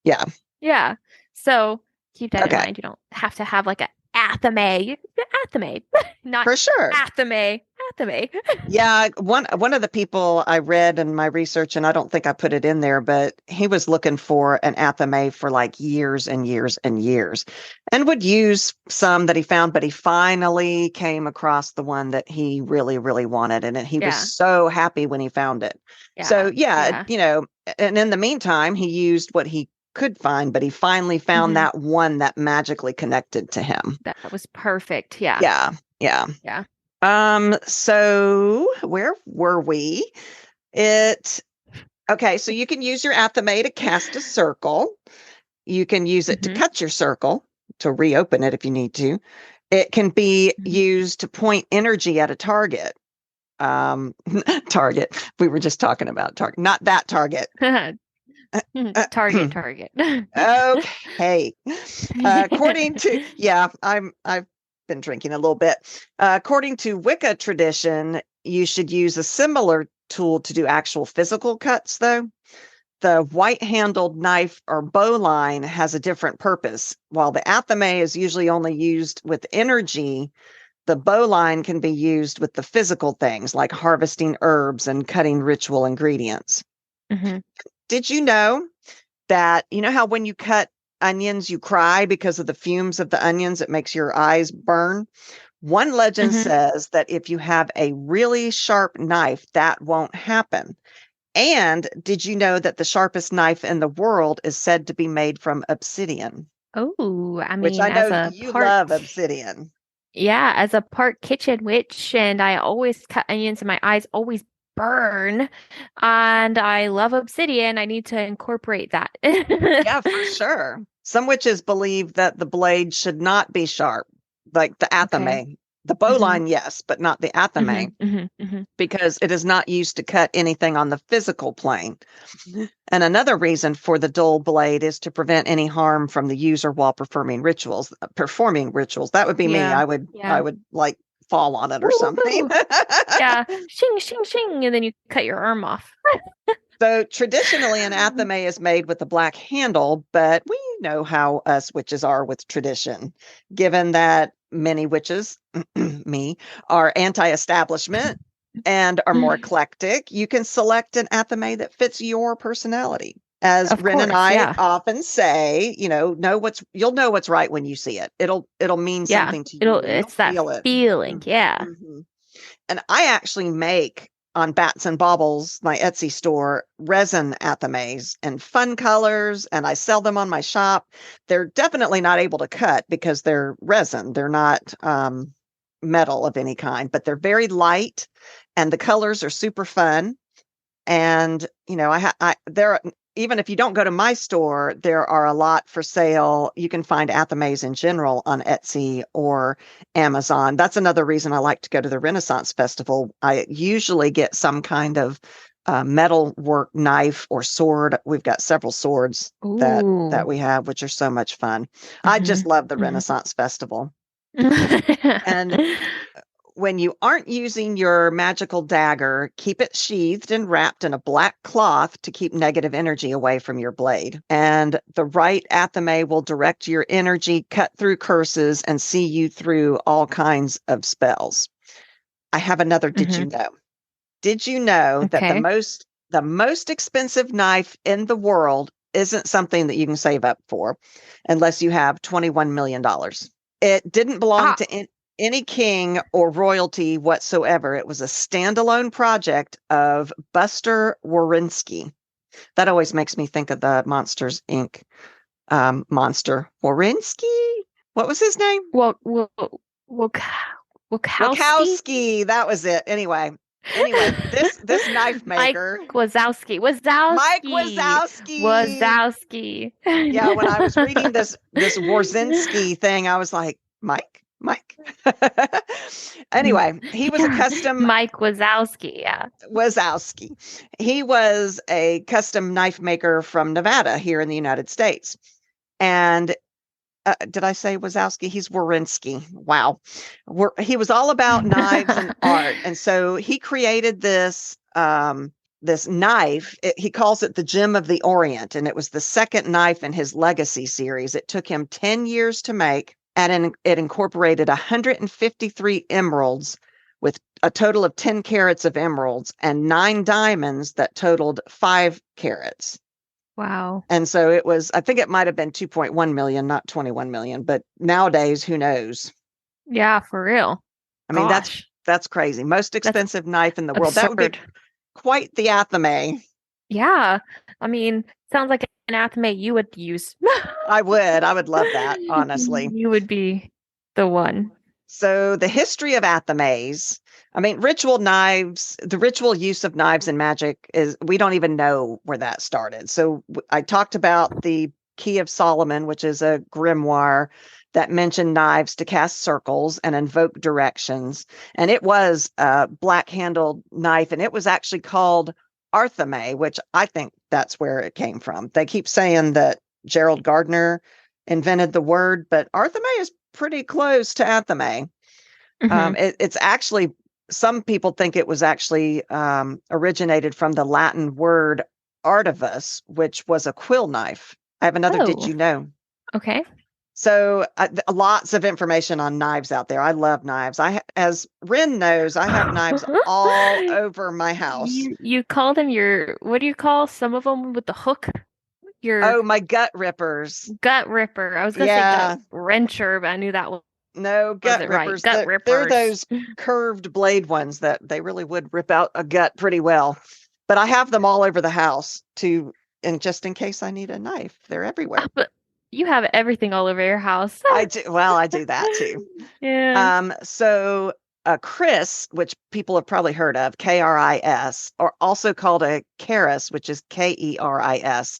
Yeah. yeah. So keep that in Okay. mind. You don't have to have like a Athame, Athame, not For sure. Athame, Athame. Yeah, one of the people I read in my research, and I don't think I put it in there, but he was looking for an athame for like years and years and years, and would use some that he found, but he finally came across the one that he really, really wanted, and he was Yeah, so happy when he found it. So yeah, yeah, yeah. and in the meantime, he used what he could find, but he finally found Hmm. that one that magically connected to him. That was perfect. Yeah, Yeah, yeah. yeah. So where were we? It Okay, so you can use your athame to cast a circle. You can use it to Hmm. cut your circle, to reopen it if you need to. It can be Hmm. used to point energy at a target. Target. We were just talking about target, not that target. Target, target. Okay. According to yeah, I've been drinking a little bit. According to Wicca tradition, you should use a similar tool to do actual physical cuts, though. The white-handled knife or bowline has a different purpose. While the athame is usually only used with energy, The bowline can be used with the physical things like harvesting herbs and cutting ritual ingredients. Mm-hmm. Did you know that, you know how when you cut onions, you cry because of the fumes of the onions? It makes your eyes burn. One legend Mm-hmm. says that if you have a really sharp knife, that won't happen. And did you know that the sharpest knife in the world is said to be made from obsidian? Oh, I Which I mean, know you love obsidian. yeah, as a part kitchen witch, and I always cut onions and my eyes always burn. And I love obsidian. I need to incorporate that. Yeah, for sure. Some witches believe that the blade should not be sharp, like the Okay. athame. The Hmm. bowline, yes, but not the Hmm. athame, Hmm. Hmm. because it is not used to cut anything on the physical plane. And another reason for the dull blade is to prevent any harm from the user while performing rituals. Performing rituals. That would be me. Yeah. I Yeah. would like fall on it or something. Woo! Yeah. Shing, shing, shing. And then you cut your arm off. So traditionally, an athame is made with a black handle, but we know how us witches are with tradition. Given that many witches, me, are anti-establishment and are more eclectic, you can select an athame that fits your personality. As Of Wren and course. I Yeah. often say, you'll know what's right when you see it. It'll mean Yeah. something to you. You'll It's that feel it. feeling. Yeah. Mhm. And I actually make on Bats and Baubles, my Etsy store, resin athames in fun colors, and I sell them on my shop. They're definitely not able to cut because they're resin. They're not metal of any kind, but they're very light, and the colors are super fun. And there, even if you don't go to my store, there are a lot for sale. You can find athames in general on Etsy or Amazon. That's another reason I like to go to the Renaissance Festival. I usually get some kind of metal work knife or sword. We've got several swords that Ooh. we have, which are so much fun. I Hmm. just love the Hmm. Renaissance Festival. And when you aren't using your magical dagger, keep it sheathed and wrapped in a black cloth to keep negative energy away from your blade. And the right athame will direct your energy, cut through curses, and see you through all kinds of spells. I have another did you Hmm. know? Did you know that Okay. the most expensive knife in the world isn't something that you can save up for unless you have $21 million? It didn't belong Ah, to any king or royalty whatsoever. It was a standalone project of Buster Warinsky. That always makes me think of the Monsters Inc. Monster Warinsky. What was his name? well, well, Wachowski? Wachowski. That was it. Anyway, this knife Mike maker, Wazowski. Mike Wazowski. Wazowski. Wazowski. Yeah, when I was reading this Warzinski thing, I was like, Mike. Anyway, he was a custom Mike Wazowski. Yeah. Wazowski. He was a custom knife maker from Nevada here in the United States. And did I say Wazowski? He's Warinsky. Wow. He was all about knives and art. And so he created this knife. He calls it the Gem of the Orient. And it was the second knife in his Legacy series. It took him 10 years to make. And it incorporated 153 emeralds with a total of 10 carats of emeralds and 9 diamonds that totaled 5 carats. Wow. And so it was, I think it might have been 2.1 million, not 21 million, but nowadays, who knows? Yeah, for real. I mean, Gosh, that's crazy. Most that's expensive knife in the world. That would be absurd. quite the athame. Yeah. I mean, sounds like an athame you would use. I would love that, honestly. You would be the one. So the history of athames, I mean, ritual knives, the ritual use of knives in magic is, we don't even know where that started. So I talked about the Key of Solomon, which is a grimoire that mentioned knives to cast circles and invoke directions. And it was a black handled knife, and it was actually called Arthame, which I think that's where it came from. They keep saying that Gerald Gardner invented the word, but Arthame is pretty close to athame. Hmm. It's actually, some people think it was actually originated from the Latin word artivus, which was a quill knife. I have another did Oh, you know? okay. So lots of information on knives out there. I love knives. As Wren knows, I have knives all over my house. You call them your, what do you call some of them with the hook? Your Oh, my gut rippers. gut ripper. I was gonna say gut Yeah, wrencher, but I knew that no, gut wasn't right. rippers. Gut They're rippers. those curved blade ones that they really would rip out a gut pretty well. But I have them all over the house and just in case I need a knife, they're everywhere. But you have everything all over your house. I do. Well, I do that too. Yeah. So Kris, which people have probably heard of, Kris, or also called a keris, which is Keris.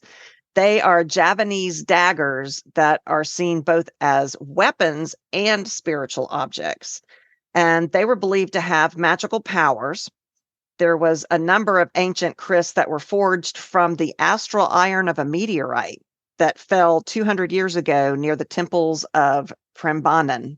They are Javanese daggers that are seen both as weapons and spiritual objects. And they were believed to have magical powers. There was a number of ancient kris that were forged from the astral iron of a meteorite that fell 200 years ago near the temples of Prambanan.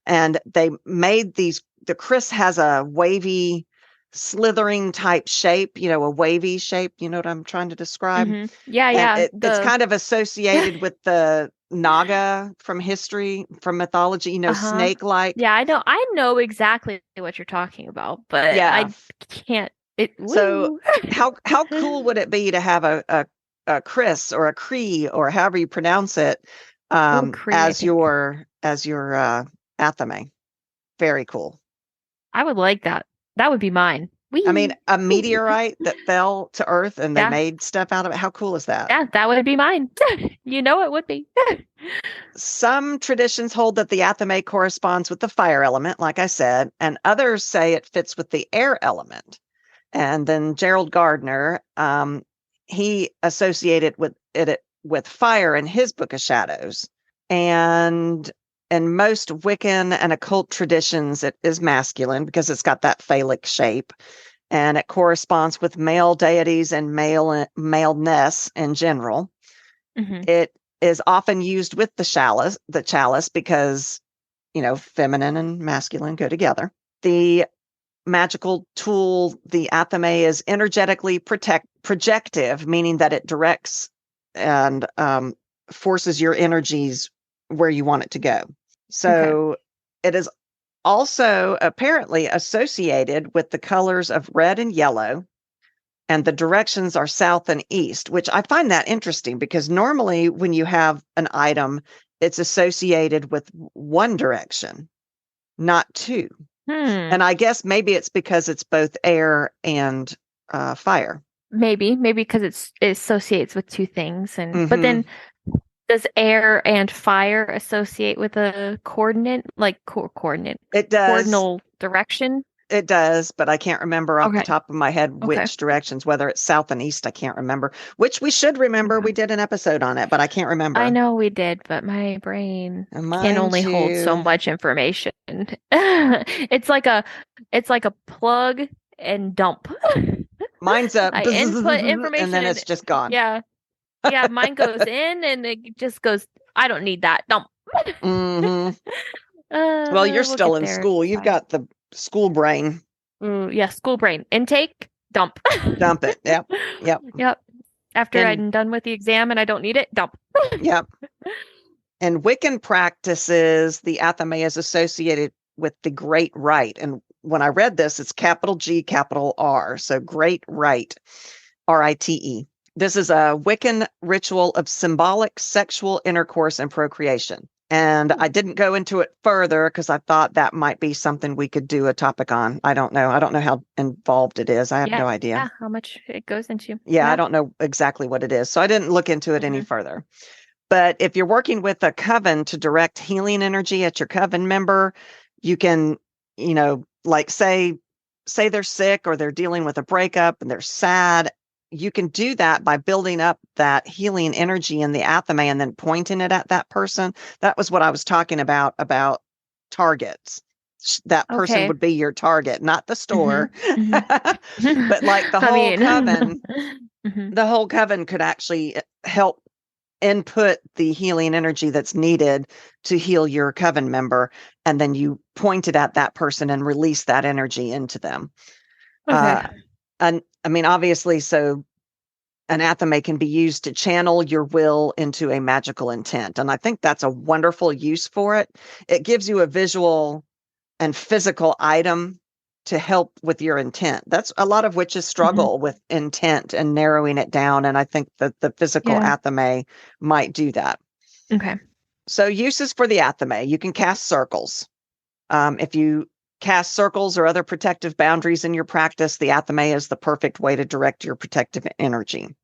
And they made these, the kris has a wavy, slithering type shape, a wavy shape. You know what I'm trying to describe? Yeah, And yeah. it's kind of associated with the Naga from history, from mythology, Uh-huh. snake-like. Yeah, I know exactly what you're talking about, but Yeah. I can't it So woo. how cool would it be to have a Chris or a Cree or however you pronounce it Oh, Cree, I as think. your Athame? Very cool. I would like that. That would be mine. I mean, Wee. a meteorite that fell to Earth and they Yeah. made stuff out of it. How cool is that? Yeah, that would be mine. You know it would be. Some traditions hold that the Athame corresponds with the fire element, like I said, and others say it fits with the air element. And then Gerald Gardner, he associated it with fire in his Book of Shadows. And in most Wiccan and occult traditions, it is masculine because it's got that phallic shape. And it corresponds with male deities and maleness in general. Hmm. It is often used with the chalice because, feminine and masculine go together. The magical tool, the Athame, is energetically projective, meaning that it directs and forces your energies where you want it to go. Okay. So it is also apparently associated with the colors of red and yellow, and the directions are south and east, which I find that interesting because normally when you have an item, it's associated with one direction, not two. Hmm. And I guess maybe it's because it's both air and fire. Maybe because it associates with two things, and but Hmm. then does air and fire associate with a coordinate, like coordinate, It does. coordinal direction? It does, but I can't remember off the Okay. top of my head Okay. which directions, whether it's south and east. I can't remember, which we should remember. Okay. We did an episode on it, but I can't I remember. know we did, but my brain And can mine only hold so too. much information. It's like a plug and dump. Mine's up, I input and information then and it's just gone. yeah, yeah, mine goes in and it just goes, I don't need that. Dump. Hmm. Well, you're We'll still get in there. school. It's You've fine. got the school brain. Ooh, yeah, school brain. Intake, dump. Dump it. Yep. Yep. Yep. After And I'm done with the exam and I don't need it, dump. yep. In Wiccan practices, the Athame is associated with the Great Rite. And when I read this, it's capital G, capital R. So Great Rite, Rite. This is a Wiccan ritual of symbolic sexual intercourse and procreation. And I didn't go into it further because I thought that might be something we could do a topic on. I don't know. I don't know how involved it is. I have Yeah, no idea. yeah, how much it goes into. Yeah, I Yeah. don't know exactly what it is. So I didn't look into it any Mhm. further. But if you're working with a coven to direct healing energy at your coven member, you can, like say they're sick or they're dealing with a breakup and they're sad. You can do that by building up that healing energy in the Athame and then pointing it at that person. That was what I was talking about targets. That person Okay. would be your target, not the store. Hmm. But like I mean, mhm. the whole coven could actually help input the healing energy that's needed to heal your coven member, and then you point it at that person and release that energy into them. Okay. And I mean, obviously, so an athame can be used to channel your will into a magical intent. And I think that's a wonderful use for it. It gives you a visual and physical item to help with your intent. That's a lot of witches struggle with intent and narrowing it down. And I think that the physical athame might do that. Okay. So uses for the athame, you can cast circles. If you cast circles or other protective boundaries in your practice, the athame is the perfect way to direct your protective energy.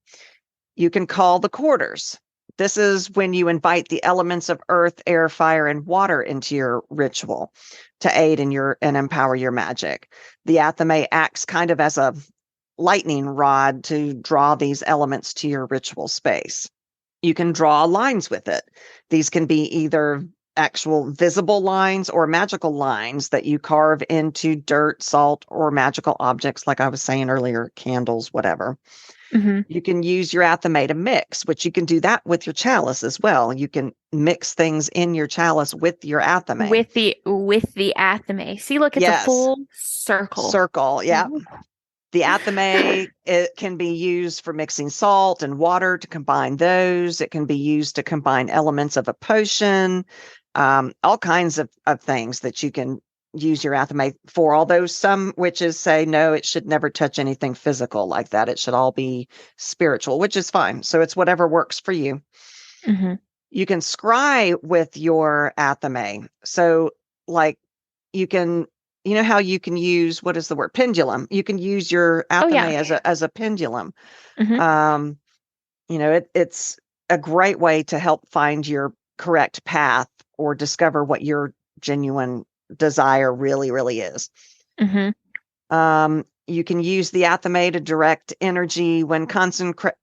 You can call the quarters. This is when you invite the elements of earth, air, fire, and water into your ritual to aid in and empower your magic. The athame acts kind of as a lightning rod to draw these elements to your ritual space. You can draw lines with it. These can be either actual visible lines or magical lines that you carve into dirt, salt, or magical objects, like I was saying earlier, candles, whatever. You can use your athame to mix, which you can do that with your chalice as well. You can mix things in your chalice with your athame. With the athame. See, look, it's a full circle. Circle, yeah. The athame, it can be used for mixing salt and water to combine those. It can be used to combine elements of a potion, all kinds of things that you can use your athame for, although some witches say, no, it should never touch anything physical like that. It should all be spiritual, which is fine. So it's whatever works for you. You can scry with your athame. So like you can, you know how you can use, what is the word? Pendulum. You can use your athame as a pendulum. You know, it's a great way to help find your correct path or discover what your genuine desire really is. You can use the athame to direct energy when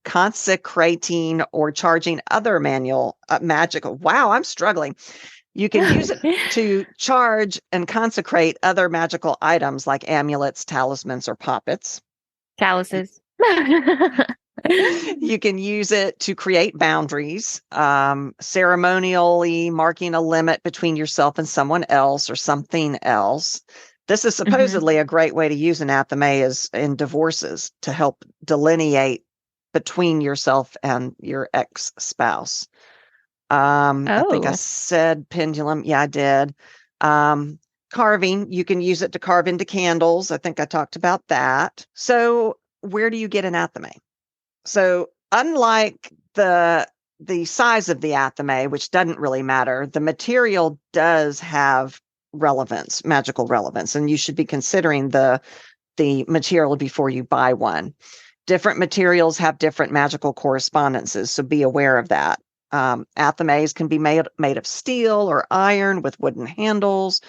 consecrating or charging other magical. Wow, I'm struggling. You can use it to charge and consecrate other magical items like amulets, talismans, or poppets. Chalices. You can use it to create boundaries, ceremonially marking a limit between yourself and someone else or something else. This is supposedly a great way to use an athame is in divorces to help delineate between yourself and your ex-spouse. I think I said pendulum. Yeah, I did. Carving, you can use it to carve into candles. I think I talked about that. So where do you get an athame? So unlike the size of the athame, which doesn't really matter, the material does have relevance, magical relevance, and you should be considering the material before you buy one. Different materials have different magical correspondences, so be aware of that. Athames can be made of steel or iron with wooden handles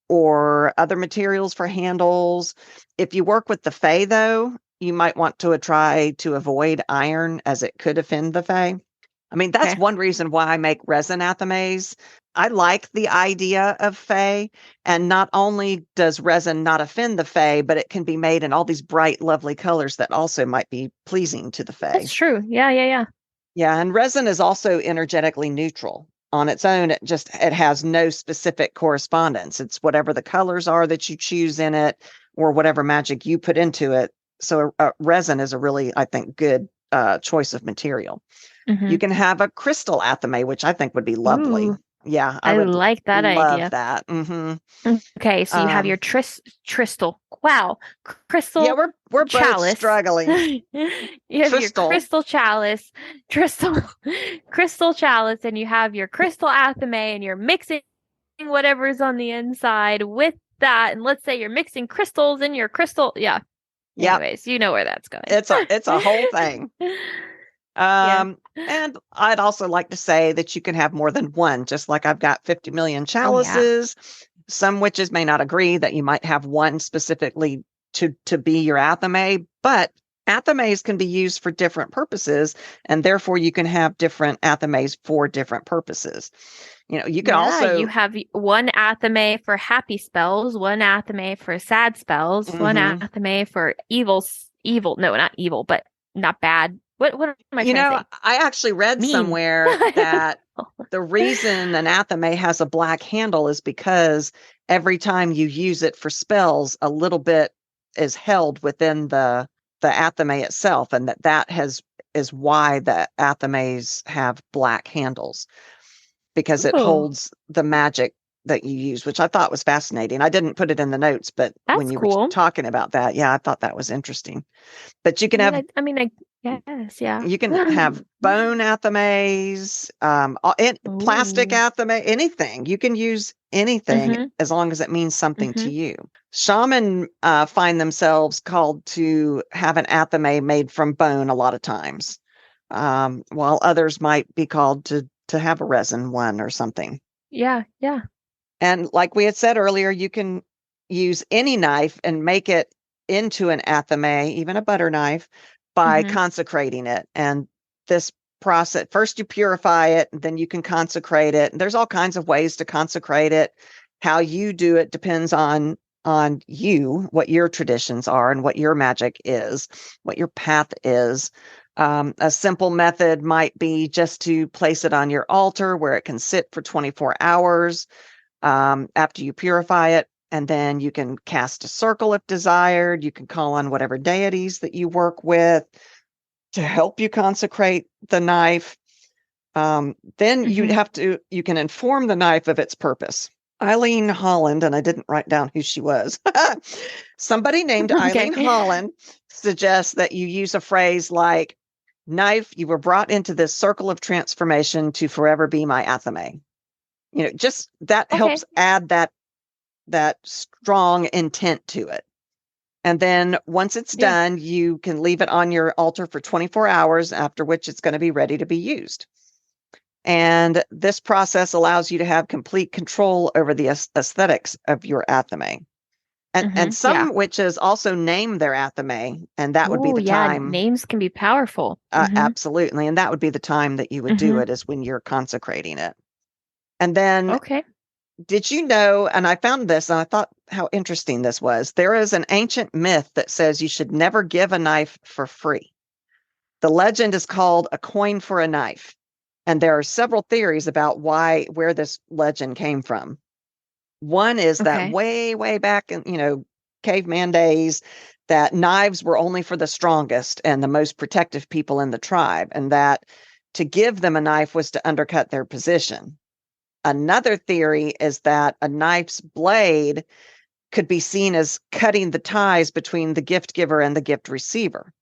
or other materials for handles. If you work with the Fae, though, you might want to try to avoid iron as it could offend the Fae. I mean, that's one reason why I make resin athames. I like the idea of Fae, and not only does resin not offend the Fae, but it can be made in all these bright, lovely colors that also might be pleasing to the Fae. That's true. Yeah, and resin is also energetically neutral. On its own, it has no specific correspondence. It's whatever the colors are that you choose in it or whatever magic you put into it. So resin is a really, I think, good choice of material. You can have a crystal athame, which I think would be lovely. Yeah, I would like that idea. Love that. Okay, so you have your crystal. Wow, crystal. Yeah, we're chalice. Both struggling. You have your crystal chalice, crystal chalice, and you have your crystal athame, and you're mixing whatever's on the inside with that. And let's say you're mixing crystals in your crystal. Yeah. Anyways, you know where that's going. It's a whole thing. And I'd also like to say that you can have more than one, just like I've got 50 million chalices. Some witches may not agree that you might have one specifically to be your athame, but athames can be used for different purposes, and therefore you can have different athames for different purposes. You know, you can also... You have one athame for happy spells, one athame for sad spells, one athame for evil. No, not evil, but not bad. What am I trying to say? I actually read somewhere that the reason an athame has a black handle is because every time you use it for spells, a little bit is held within the athame itself, and that has is why the Athames have black handles, because it Oh, holds the magic that you use, which I thought was fascinating. I didn't put it in the notes, but when that's you were cool. talking about that, yeah, I thought that was interesting. But you can have I guess, yeah. you can have bone athames, plastic Ooh. athame, anything. You can use anything Mm-hmm. as long as it means something to Mm-hmm. you. Shaman find themselves called to have an athame made from bone a lot of times, while others might be called to have a resin one or something. Yeah, yeah. And like we had said earlier, you can use any knife and make it into an athame, even a butter knife, by Mm-hmm. consecrating it. And this process, first you purify it, and then you can consecrate it. And there's all kinds of ways to consecrate it. How you do it depends on you, what your traditions are and what your magic is, what your path is. A simple method might be just to place it on your altar where it can sit for 24 hours after you purify it. And then you can cast a circle if desired. You can call on whatever deities that you work with to help you consecrate the knife. Then Mm-hmm. you can inform the knife of its purpose. Eileen Holland, and I didn't write down who she was. Somebody named Okay. Eileen Holland suggests that you use a phrase like, "Knife, you were brought into this circle of transformation to forever be my athame." Just that Okay. helps add that strong intent to it. And then once it's Yeah. done, you can leave it on your altar for 24 hours, after which it's going to be ready to be used. And this process allows you to have complete control over the aesthetics of your athame. And Mm-hmm. Yeah. some witches also name their athame, and that would be Oh, the yeah. time. Names can be powerful. Mm-hmm. Absolutely. And that would be the time that you would do Mm-hmm. it, is when you're consecrating it. And then, Okay. did you know, and I found this and I thought how interesting this was. There is an ancient myth that says you should never give a knife for free. The legend is called A Coin for a Knife. And there are several theories about where this legend came from. One is that Okay. way, way back in, caveman days, that knives were only for the strongest and the most protective people in the tribe, and that to give them a knife was to undercut their position. Another theory is that a knife's blade could be seen as cutting the ties between the gift giver and the gift receiver.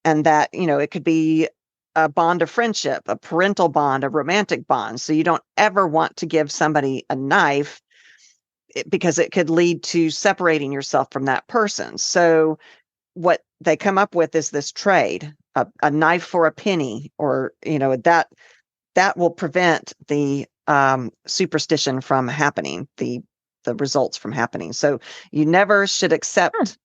And that, it could be a bond of friendship, a parental bond, a romantic bond. So you don't ever want to give somebody a knife because it could lead to separating yourself from that person. So what they come up with is this trade, a knife for a penny, or, that will prevent the superstition from happening, the results from happening. So you never should Hmm. accept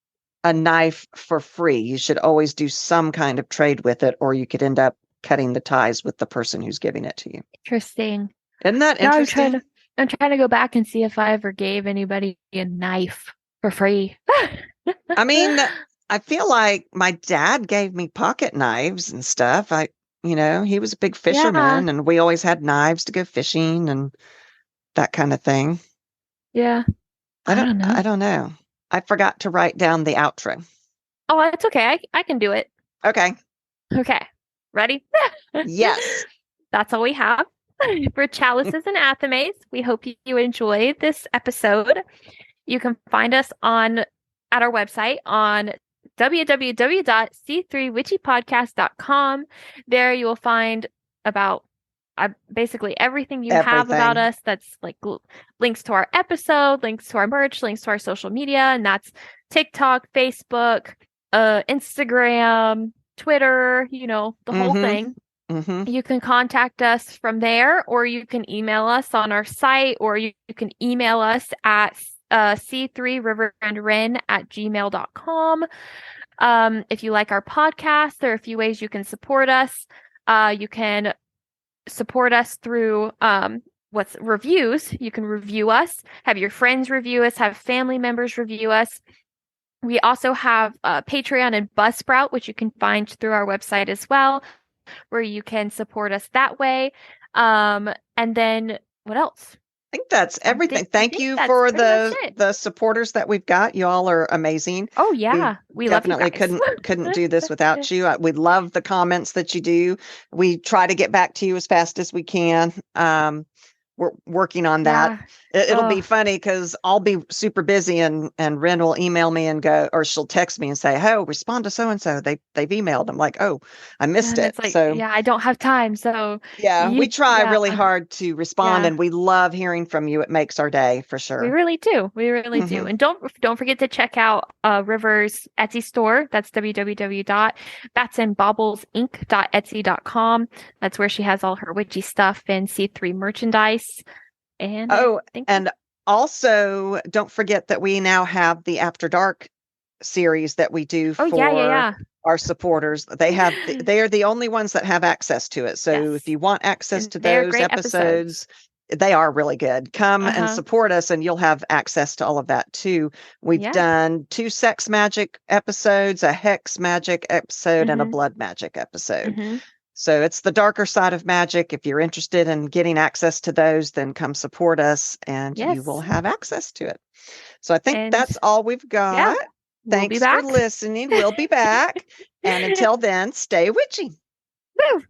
a knife for free. You should always do some kind of trade with it, or you could end up cutting the ties with the person who's giving it to you. Interesting. Isn't that Now interesting? I'm trying to go back and see if I ever gave anybody a knife for free. I mean, I feel like my dad gave me pocket knives and stuff. He was a big Yeah. fisherman, and we always had knives to go fishing and that kind of thing. Yeah. I I don't don't I know. don't know. I forgot to write down the outro. Oh, it's okay. I can do it. Okay. Okay. Ready? Yes. That's all we have for chalices and athames. We hope you enjoyed this episode. You can find us at our website on www.c3witchypodcast.com. There you will find about basically everything you have about Everything. us. That's like links to our episode, links to our merch, links to our social media, and that's TikTok, Facebook, Instagram, Twitter, the whole Mhm. thing. Mhm. You can contact us from there, or you can email us on our site, or you can email us at c3riverandwren@gmail.com. If you like our podcast, there are a few ways you can support us. You can support us through what's reviews. You can review us, have your friends review us, have family members review us. We also have Patreon and Buzzsprout, which you can find through our website as well, where you can support us that way. And then what else? think that's everything. I Thank think you that's for pretty much it. the supporters that we've got. You all are amazing. Oh We yeah, we love you definitely guys. couldn't do this without you. We love the comments that you do. We try to get back to you as fast as we can. We're working on that. Yeah. It'll be Oh, funny because I'll be super busy and Ren will email me and go, or she'll text me and say, "Oh, respond to so and so. They've emailed." I'm like, "Oh, I missed and it." it's like, So yeah, I don't have time. So yeah, we try yeah, really hard to respond, yeah. and we love hearing from you. It makes our day for We sure. really do. We really do. Hmm. And don't forget to check out River's Etsy store. That's www.battsandbobblesinc.etsy.com. That's where she has all her witchy stuff and C3 merchandise. And I Oh, think and also don't forget that we now have the After Dark series that we do oh for yeah. our supporters. They are the only ones that have access to it. So if Yes. you want access And to they're those great episodes. episodes, they are really good. Come and Uh-huh. support us and you'll have access to all of that too. We've Yeah. done 2 sex magic episodes, a hex magic episode, and a Mm-hmm. blood magic episode. Mm-hmm. So it's the darker side of magic. If you're interested in getting access to those, then come support us and you will Yes. have access to it. So I think And that's all we've yeah, got. we'll be Thanks for back. listening. We'll be back. And until then, stay witchy. Woo!